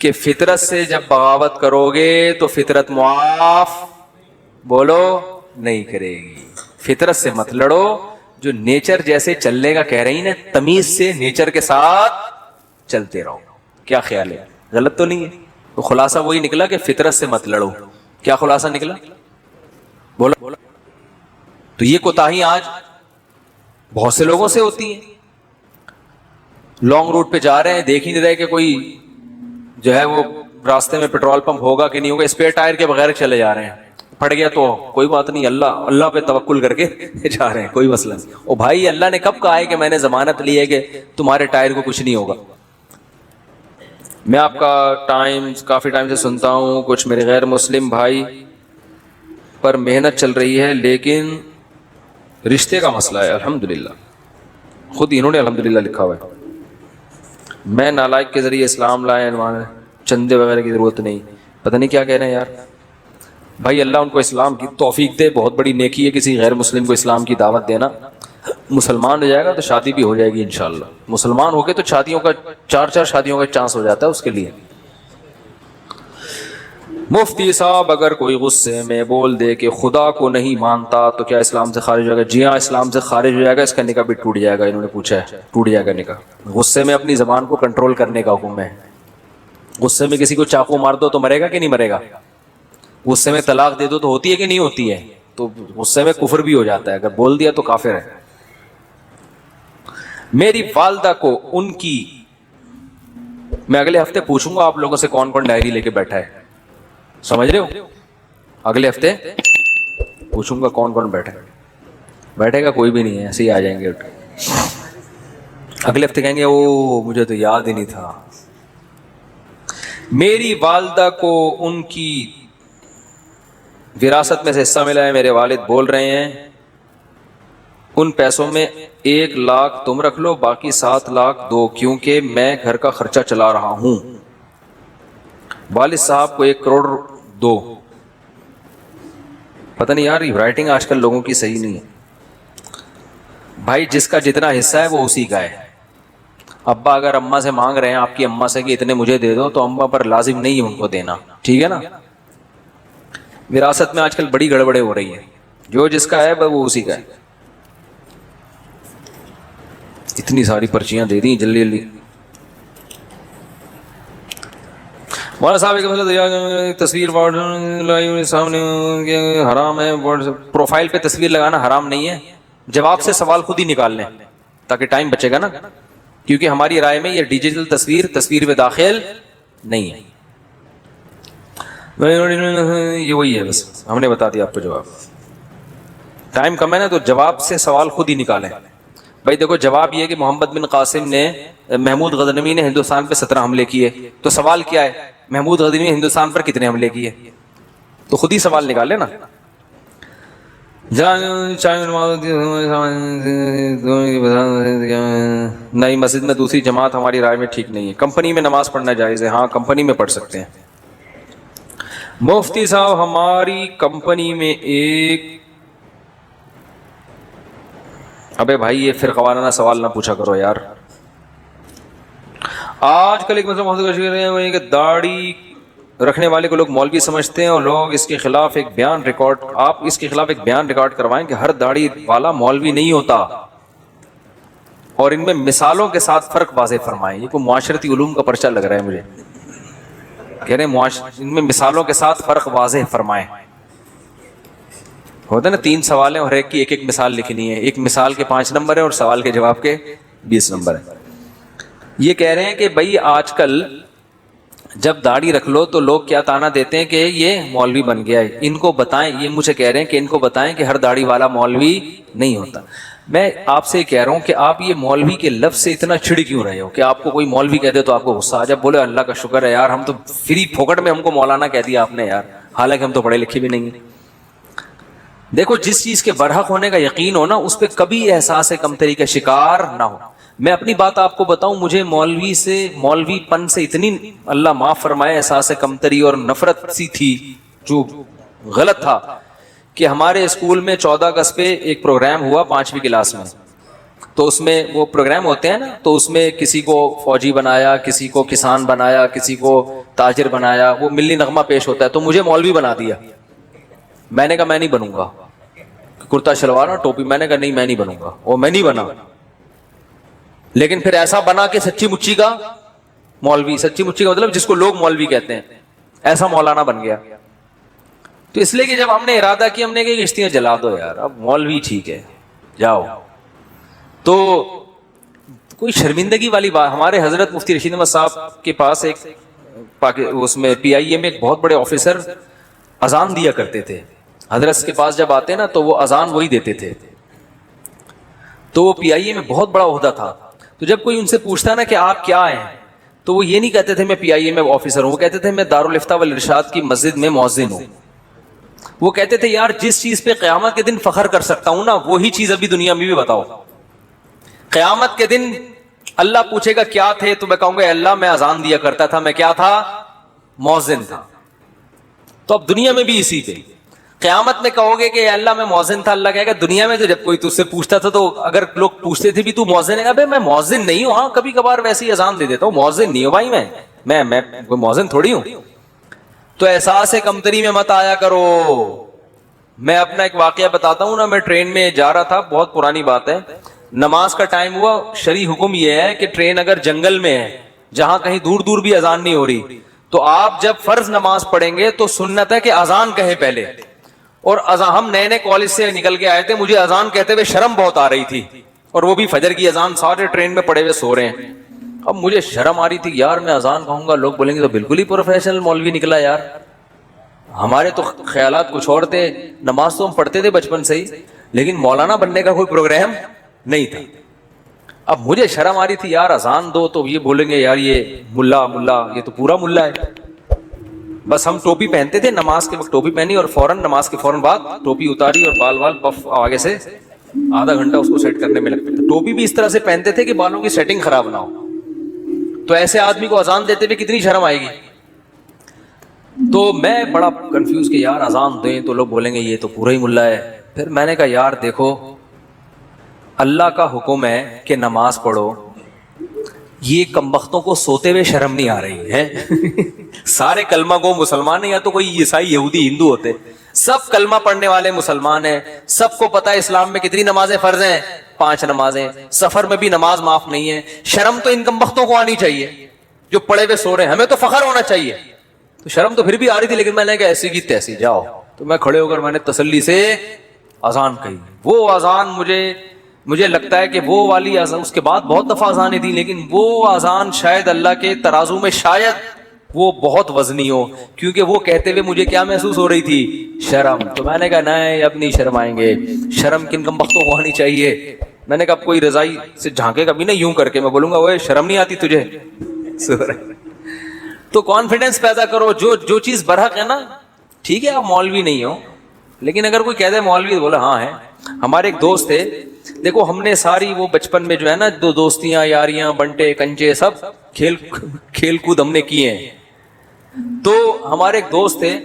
کہ فطرت سے جب بغاوت کرو گے تو فطرت معاف بولو نہیں کرے گی. فطرت سے مت لڑو, جو نیچر جیسے چلنے کا کہہ رہی نا, تمیز سے نیچر کے ساتھ چلتے رہو. کیا خیال ہے, غلط تو نہیں ہے؟ تو خلاصہ وہی نکلا کہ فطرت سے مت لڑو. کیا خلاصہ نکلا بولو. تو یہ کوتاہی آج بہت سے لوگوں سے ہوتی ہیں. لانگ روٹ پہ جا رہے ہیں, دیکھ ہی نہیں رہے کہ کوئی جو ہے وہ راستے میں پیٹرول پمپ ہوگا کہ نہیں ہوگا, اسپیئر ٹائر کے بغیر چلے جا رہے ہیں. پھٹ گیا تو کوئی بات نہیں, اللہ پہ توکل کر کے جا رہے ہیں, کوئی مسئلہ نہیں. او بھائی, اللہ نے کب کہا ہے کہ میں نے ضمانت لی ہے کہ تمہارے ٹائر کو کچھ نہیں ہوگا؟ میں آپ کا کافی ٹائم سے سنتا ہوں, کچھ میرے غیر مسلم بھائی پر محنت چل رہی ہے لیکن رشتے کا مسئلہ ہے. الحمدللہ, خود انہوں نے الحمدللہ لکھا ہوا ہے. میں نالائق کے ذریعے اسلام لائے, چندے وغیرہ کی ضرورت نہیں. پتہ نہیں کیا کہہ رہے ہیں یار. بھائی اللہ ان کو اسلام کی توفیق دے, بہت بڑی نیکی ہے کسی غیر مسلم کو اسلام کی دعوت دینا. مسلمان ہو جائے گا تو شادی بھی ہو جائے گی انشاءاللہ. مسلمان ہو گئے تو شادیوں کا 4 شادیوں کا چانس ہو جاتا ہے اس کے لیے. مفتی صاحب, اگر کوئی غصے میں بول دے کہ خدا کو نہیں مانتا تو کیا اسلام سے خارج ہو جائے گا؟ جی ہاں, اسلام سے خارج ہو جائے گا. اس کا نکاح بھی ٹوٹ جائے گا. انہوں نے پوچھا ہے, ٹوٹ جائے گا نکاح. غصے میں اپنی زبان کو کنٹرول کرنے کا حکم ہے. غصے میں کسی کو چاقو مار دو تو مرے گا کہ نہیں مرے گا؟ غصے میں طلاق دے دو تو ہوتی ہے کہ نہیں ہوتی ہے؟ تو غصے میں کفر بھی ہو جاتا ہے, اگر بول دیا تو کافر ہے. میری والدہ کو ان کی, میں اگلے ہفتے پوچھوں گا آپ لوگوں سے کون کون ڈائری لے کے بیٹھا ہے, سمجھ رہے ہو؟ اگلے ہفتے پوچھوں گا کون کون بیٹھا ہے. بیٹھے گا کوئی بھی نہیں ہے, ایسے ہی آ جائیں گے. اگلے ہفتے کہیں گے وہ مجھے تو یاد ہی نہیں تھا. میری والدہ کو ان کی وراثت میں سے حصہ ملا ہے. میرے والد بول رہے ہیں ان پیسوں میں 1 لاکھ تم رکھ لو, باقی 7 لاکھ دو, کیونکہ میں گھر کا خرچہ چلا رہا ہوں. والد صاحب کو 1 کروڑ دو. پتہ نہیں یار, رائٹنگ آج کل لوگوں کی صحیح نہیں ہے. بھائی جس کا جتنا حصہ ہے وہ اسی کا ہے. ابا اگر اماں سے مانگ رہے ہیں, آپ کی اماں سے کہ اتنے مجھے دے دو, تو اماں پر لازم نہیں ہے ان کو دینا, ٹھیک ہے نا؟ وراثت میں آج کل بڑی گڑبڑیں ہو رہی ہیں. جو جس کا ہے وہ اسی کا ہے. اتنی ساری پرچیاں دے دیں جلدی جلدی. مولانا صاحب ایک تصویر سامنے حرام ہے, پروفائل پہ تصویر لگانا حرام نہیں ہے. جواب سے سوال خود ہی نکال لیں تاکہ ٹائم بچے گا نا, کیونکہ ہماری رائے میں یہ ڈیجیٹل تصویر میں داخل نہیں ہے. یہ وہی ہے, بس ہم نے بتا دیا آپ کو جواب. ٹائم کم ہے نا, تو جواب سے سوال خود ہی نکالیں. بھائی دیکھو, جواب یہ کہ محمد بن قاسم نے, محمود غزنوی نے ہندوستان پہ 17 حملے کیے. تو سوال کیا ہے, محمود غزنوی نے ہندوستان پر کتنے حملے کیے؟ تو خود ہی سوال نکالے نا. نہیں, مسجد میں دوسری جماعت ہماری رائے میں ٹھیک نہیں ہے. کمپنی میں نماز پڑھنا جائز ہے, ہاں کمپنی میں پڑھ سکتے ہیں. مفتی صاحب, ہماری کمپنی میں ایک, ابے بھائی یہ فرقہ وارانہ سوال نہ پوچھا کرو یار. آج کل ایک مسئلہ بہت کہ داڑھی رکھنے والے کو لوگ مولوی سمجھتے ہیں, اور لوگ اس کے خلاف ایک بیان ریکارڈ, آپ اس کے خلاف ایک بیان ریکارڈ کروائیں کہ ہر داڑھی والا مولوی نہیں ہوتا, اور ان میں مثالوں کے ساتھ فرق واضح فرمائیں. یہ کوئی معاشرتی علوم کا پرچہ لگ رہا ہے مجھے. کہہ رہے ہیں ان میں مثالوں کے ساتھ فرق واضح فرمائیں. ہوتا ہے نا 3 سوال ہیں اور ایک کی ایک مثال لکھنی ہے. ایک مثال کے 5 نمبر ہیں اور سوال کے جواب کے 20 نمبر ہیں. یہ کہہ رہے ہیں کہ بھائی آج کل جب داڑھی رکھ لو تو لوگ کیا تانا دیتے ہیں کہ یہ مولوی بن گیا ہے. ان کو بتائیں, یہ مجھے کہہ رہے ہیں کہ ان کو بتائیں کہ ہر داڑھی والا مولوی نہیں ہوتا. میں آپ سے کہہ رہا ہوں کہ آپ یہ مولوی کے لفظ سے اتنا چڑ کیوں رہے ہو کہ آپ کو کوئی مولوی کہہ دے تو آپ کو غصہ آ جائے. بولے اللہ کا شکر ہے یار, ہم تو فری پھوکٹ میں ہم کو مولانا کہہ دیا آپ نے یار, حالانکہ ہم تو پڑھے لکھے بھی نہیں ہیں. دیکھو, جس چیز کے برحق ہونے کا یقین ہو نا, اس پہ کبھی احساس کمتری کا شکار نہ ہو. میں اپنی بات آپ کو بتاؤں, مجھے مولوی پن سے اتنی, اللہ معاف فرمائے, احساس کمتری اور نفرت سی تھی جو غلط تھا, کہ ہمارے اسکول میں 14 اگست پہ ایک پروگرام ہوا 5ویں کلاس میں. تو اس میں وہ پروگرام ہوتے ہیں نا, تو اس میں کسی کو فوجی بنایا, کسی کو کسان بنایا, کسی کو تاجر بنایا, وہ ملی نغمہ پیش ہوتا ہے. تو مجھے مولوی بنا دیا. میں نے کہا میں نہیں بنوں گا, کرتا شلوار اور ٹوپی. میں نے کہا نہیں میں نہیں بنوں گا, اور میں نہیں بنا. لیکن پھر ایسا بنا کہ سچی مچی کا مولوی, سچی مچی کا مطلب جس کو لوگ مولوی کہتے ہیں, ایسا مولانا بن گیا. تو اس لیے کہ جب ہم نے ارادہ کیا, ہم نے کہا کشتیاں جلا دو یار, اب مولوی ٹھیک ہے جاؤ. تو کوئی شرمندگی والی بات. ہمارے حضرت مفتی رشید احمد صاحب کے پاس ایک اس میں PIA میں ایک بہت بڑے آفیسر اذان دیا کرتے تھے. حضرت کے پاس جب آتے نا تو وہ اذان وہی دیتے تھے. تو وہ PIA میں بہت بڑا عہدہ تھا. تو جب کوئی ان سے پوچھتا نا کہ آپ کیا ہیں, تو وہ یہ نہیں کہتے تھے میں PIA میں آفیسر ہوں, وہ کہتے تھے میں دارالفتاء والارشاد کی مسجد میں مؤذن ہوں. وہ کہتے تھے یار جس چیز پہ قیامت کے دن فخر کر سکتا ہوں نا, وہی چیز ابھی دنیا میں بھی بتاؤ. قیامت کے دن اللہ پوچھے گا کیا تھے, تو میں کہوں گا اللہ میں اذان دیا کرتا تھا. میں کیا تھا؟ مؤذن تھا. تو اب دنیا میں بھی اسی پہ. قیامت میں کہو گے کہ اللہ میں مؤذن تھا, اللہ کہے گا دنیا میں تو جب کوئی تجھ سے پوچھتا تھا تو اگر لوگ پوچھتے تھے بھی تو مؤذن ہے, ابے میں مؤذن نہیں ہوں, ہاں کبھی کبھار ویسی اذان دے دیتا ہوں, مؤذن نہیں ہوں بھائی, میں کوئی مؤذن تھوڑی ہوں. تو احساس کمتری میں مت آیا کرو. میں اپنا ایک واقعہ بتاتا ہوں نا. میں ٹرین میں جا رہا تھا, بہت پرانی بات ہے, نماز کا ٹائم ہوا. شرعی حکم یہ ہے کہ ٹرین اگر جنگل میں ہے جہاں کہیں دور دور بھی اذان نہیں ہو رہی, تو آپ جب فرض نماز پڑھیں گے تو سنت ہے کہ اذان کہیں پہلے. اور ہم نئے نئے کالج سے نکل کے آئے تھے, مجھے اذان کہتے ہوئے شرم بہت آ رہی تھی, اور وہ بھی فجر کی اذان. سارے ٹرین میں پڑے ہوئے سو رہے ہیں. اب مجھے شرم آ رہی تھی یار, میں اذان کہوں گا, لوگ بولیں گے تو بالکل ہی پروفیشنل مولوی نکلا یار. ہمارے تو خیالات کچھ اور تھے. نماز تو ہم پڑھتے تھے بچپن سے ہی, لیکن مولانا بننے کا کوئی پروگرام نہیں تھا. اب مجھے شرم آ رہی تھی یار, اذان دو تو یہ بولیں گے یار یہ ملا یہ تو پورا ملا ہے. بس ہم ٹوپی پہنتے تھے, نماز کے وقت ٹوپی پہنی اور فوراً نماز کے فوراً بعد ٹوپی اتاری اور بال پف آگے سے آدھا گھنٹہ اس کو سیٹ کرنے میں لگتے تھے. ٹوپی بھی اس طرح سے پہنتے تھے کہ بالوں کی سیٹنگ خراب نہ ہو. تو ایسے آدمی کو اذان دیتے ہوئے کتنی شرم آئے گی. تو میں بڑا کنفیوز کہ یار اذان دیں تو لوگ بولیں گے یہ تو پورا ہی ملا ہے. پھر میں نے کہا یار دیکھو, اللہ کا حکم ہے کہ نماز پڑھو, یہ کمبختوں کو سوتے ہوئے شرم نہیں آ رہی ہے. سارے کلمہ گو مسلمان ہیں, یا تو کوئی عیسائی یہودی ہندو ہوتے, سب کلمہ پڑھنے والے مسلمان ہیں. سب کو پتہ ہے اسلام میں کتنی نمازیں فرض ہیں, 5 نمازیں. سفر میں بھی نماز معاف نہیں ہے. شرم تو ان کمبختوں کو آنی چاہیے جو پڑے ہوئے سو رہے ہیں, ہمیں تو فخر ہونا چاہیے. تو شرم تو پھر بھی آ رئی تھی, لیکن میں نے کہا ایسی کی تیسی جاؤ. تو میں کھڑے ہو کر میں نے تسلی سے اذان کہی. وہ اذان مجھے لگتا ہے کہ وہ والی اذان, اس کے بعد بہت دفعہ اذانیں دی, لیکن وہ اذان شاید اللہ کے ترازو میں شاید وہ بہت وزنی ہو, کیونکہ وہ کہتے ہوئے مجھے کیا محسوس ہو رہی تھی, شرم. تو میں نے کہا نہیں اب نہیں شرمائیں گے, شرم کن کمبختوں کو آنی چاہیے. میں نے کہا اب کوئی رضائی سے جھانکے کبھی نا یوں کر کے, میں بولوں گا وہ شرم نہیں آتی تجھے. تو کانفیڈنس پیدا کرو, جو چیز برحق ہے نا, ٹھیک ہے آپ مولوی نہیں ہو, لیکن اگر کوئی کہہ دے مولوی, بولا ہاں ہے. ہمارے ایک دوست تھے, دیکھو ہم نے ساری وہ بچپن میں جو ہے نا دوستیاں یاریاں بنٹے کنچے سب کھیل کود ہم نے کیے ہیں. تو ہمارے ایک دوست تھے,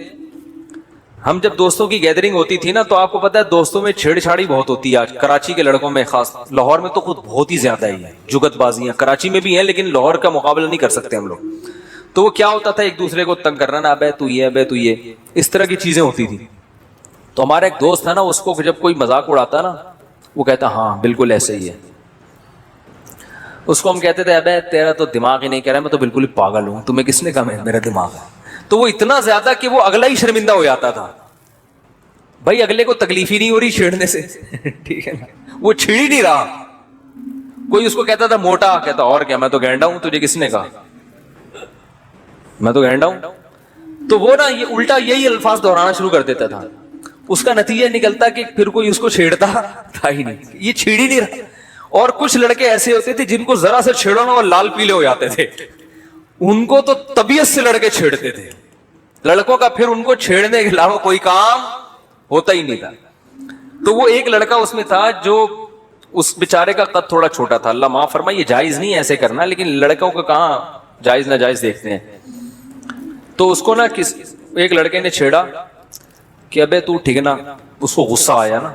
ہم جب دوستوں کی گیدرنگ ہوتی تھی نا, تو آپ کو پتا ہے دوستوں میں چھیڑ چھاڑی بہت ہوتی ہے آج کراچی کے لڑکوں میں, خاص لاہور میں تو خود بہت ہی زیادہ ہی ہے. جگت بازیاں کراچی میں بھی ہیں, لیکن لاہور کا مقابلہ نہیں کر سکتے ہم لوگ. تو وہ کیا ہوتا تھا, ایک دوسرے کو تنگ کرنا, نا ابے تو یہ ابے تو یہ, اس طرح کی چیزیں ہوتی تھی. تو ہمارا ایک دوست تھا نا, اس کو جب کوئی مذاق اڑاتا نا, وہ کہتا ہاں بالکل ایسے ہی ہے. اس کو ہم کہتے تھے ابے تیرا تو دماغ ہی نہیں کہہ رہا, میں تو بالکل ہی پاگل ہوں, تمہیں کس نے کہا میرا دماغ ہے. تو وہ اتنا زیادہ کہ وہ اگلا ہی شرمندہ ہو جاتا تھا. بھائی اگلے کو تکلیف ہی نہیں ہو رہی چھیڑنے سے, ٹھیک ہے نا, وہ چھیڑ ہی نہیں رہا. کوئی اس کو کہتا تھا موٹا, کہتا اور کیا, میں تو گینڈا ہوں, تجھے کس نے کہا میں تو گینڈا ہوں. تو وہ نا یہ الٹا یہی الفاظ دہرانا شروع کر دیتا تھا. اس کا نتیجہ نکلتا کہ پھر کوئی اس کو چھیڑتا تھا ہی نہیں, یہ چھیڑ ہی نہیں رہا. اور کچھ لڑکے ایسے ہوتے تھے جن کو ذرا سے چھیڑو نا وہ لال پیلے ہو جاتے تھے, ان کو تو طبیعت سے لڑکے چھیڑتے تھے. لڑکوں کا پھر ان کو چھیڑنے کے علاوہ کوئی کام ہوتا ہی نہیں تھا. تو وہ ایک لڑکا اس میں تھا جو اس بیچارے کا قد تھوڑا چھوٹا تھا, اللہ معاف فرمائے, یہ جائز نہیں ایسے کرنا, لیکن لڑکوں کو کہاں جائز ناجائز دیکھتے ہیں. تو اس کو نا ایک لڑکے نے چھیڑا کہ ابے تو ٹھیک نا, اس کو غصہ آیا نا,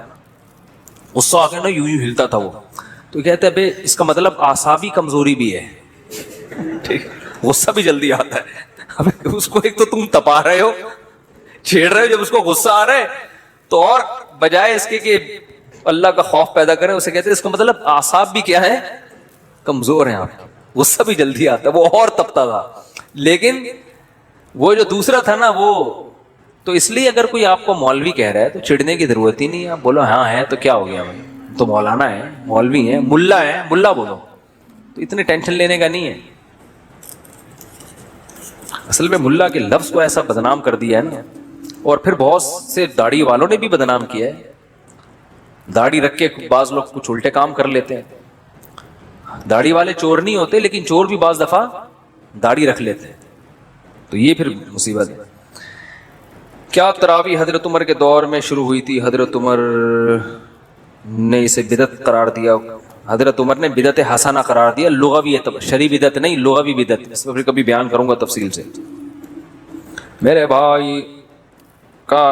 غصہ آ کے نا یوں ہلتا تھا وہ. تو کہتے ہیں بے اس کا مطلب اعصابی کمزوری بھی ہے، ٹھیک، غصہ بھی جلدی آتا ہے. اس کو ایک تو تم تپا رہے ہو، چھیڑ رہے ہو، جب اس کو غصہ آ رہا ہے تو اور بجائے اس کے کہ اللہ کا خوف پیدا کریں اسے کہتے ہیں اس کا مطلب اعصاب بھی کیا ہے، کمزور ہیں آپ. غصہ بھی جلدی آتا ہے، وہ اور تپتا تھا. لیکن وہ جو دوسرا تھا نا وہ تو اس لیے اگر کوئی آپ کو مولوی کہہ رہا ہے تو چڑھنے کی ضرورت ہی نہیں ہے. آپ بولو ہاں ہے تو کیا ہو گیا بھائی، تو مولانا ہے، مولوی ہے، ملا ہے، ملا بولو، تو اتنے ٹینشن لینے کا نہیں ہے. اصل میں ملا کے لفظ کو ایسا بدنام کر دیا ہے نا، اور پھر بہت سے داڑھی والوں نے بھی بدنام کیا ہے. داڑھی رکھ کے بعض لوگ کچھ الٹے کام کر لیتے ہیں. داڑھی والے چور نہیں ہوتے لیکن چور بھی بعض دفعہ داڑھی رکھ لیتے ہیں، تو یہ پھر مصیبت ہے. کیا تراویح حضرت عمر کے دور میں شروع ہوئی تھی؟ حضرت عمر نے اسے بدعت قرار دیا. حضرت عمر نے بدعت حسنہ قرار دیا، لغوی ہے، شرعی بدعت نہیں، لغوی بدعت. اس میں پھر کبھی بیان کروں گا تفصیل سے. میرے بھائی کا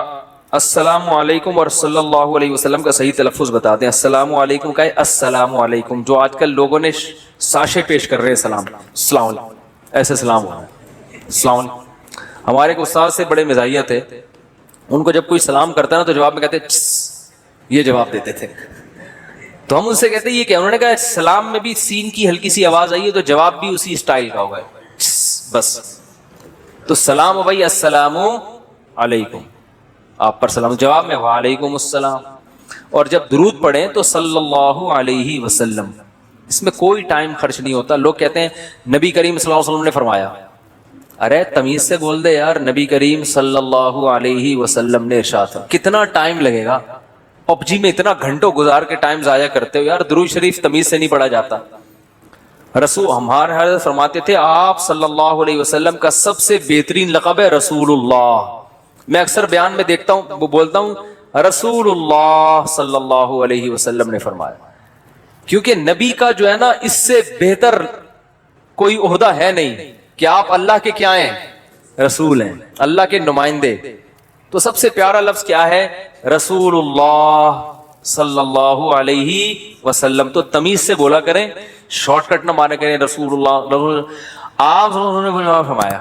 السلام علیکم اور صلی اللہ علیہ وسلم کا صحیح تلفظ بتا دیں. السلام علیکم کا ہے السلام علیکم، جو آج کل لوگوں نے ساشے پیش کر رہے ہیں سلام، السلام علیکم، ایسے سلام ہوا السلام علیکم. ہمارے کو استاد سے بڑے مزاحیہ تھے، ان کو جب کوئی سلام کرتا نا تو جواب میں کہتے یہ جواب دیتے تھے. تو ہم ان سے کہتے یہ کہ انہوں نے کہا سلام میں بھی سین کی ہلکی سی آواز آئی ہے تو جواب بھی اسی اسٹائل کا ہوگا بس. تو سلام ہو بھائی السلام علیکم، آپ پر سلام، جواب میں وعلیکم السلام. اور جب درود پڑھیں تو صلی اللہ علیہ وسلم، اس میں کوئی ٹائم خرچ نہیں ہوتا. لوگ کہتے ہیں نبی کریم صلی اللہ علیہ وسلم نے فرمایا، ارے تمیز سے بول دے یار، نبی کریم صلی اللہ علیہ وسلم نے ارشاد فرمایا. کتنا ٹائم لگے گا؟ پب جی میں اتنا گھنٹوں گزار کے ٹائم ضائع کرتے ہو یار، درود شریف تمیز سے نہیں پڑھا جاتا. رسول ہمارے حضرت فرماتے تھے آپ صلی اللہ علیہ وسلم کا سب سے بہترین لقب ہے رسول اللہ. میں اکثر بیان میں دیکھتا ہوں، وہ بولتا ہوں رسول اللہ صلی اللہ علیہ وسلم نے فرمایا، کیونکہ نبی کا جو ہے نا اس سے بہتر کوئی عہدہ ہے نہیں کہ آپ اللہ کے کیا ہیں، رسول ہیں، اللہ کے نمائندے. تو سب سے پیارا لفظ کیا ہے؟ رسول اللہ صلی اللہ علیہ وسلم. تو تمیز سے بولا کریں، شارٹ کٹ نہ مانے کریں رسول اللہ رسول. آپ فرمایا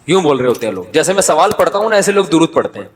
یوں بول رہے ہوتے ہیں لوگ، جیسے میں سوال پڑھتا ہوں نا ایسے لوگ درود پڑھتے ہیں.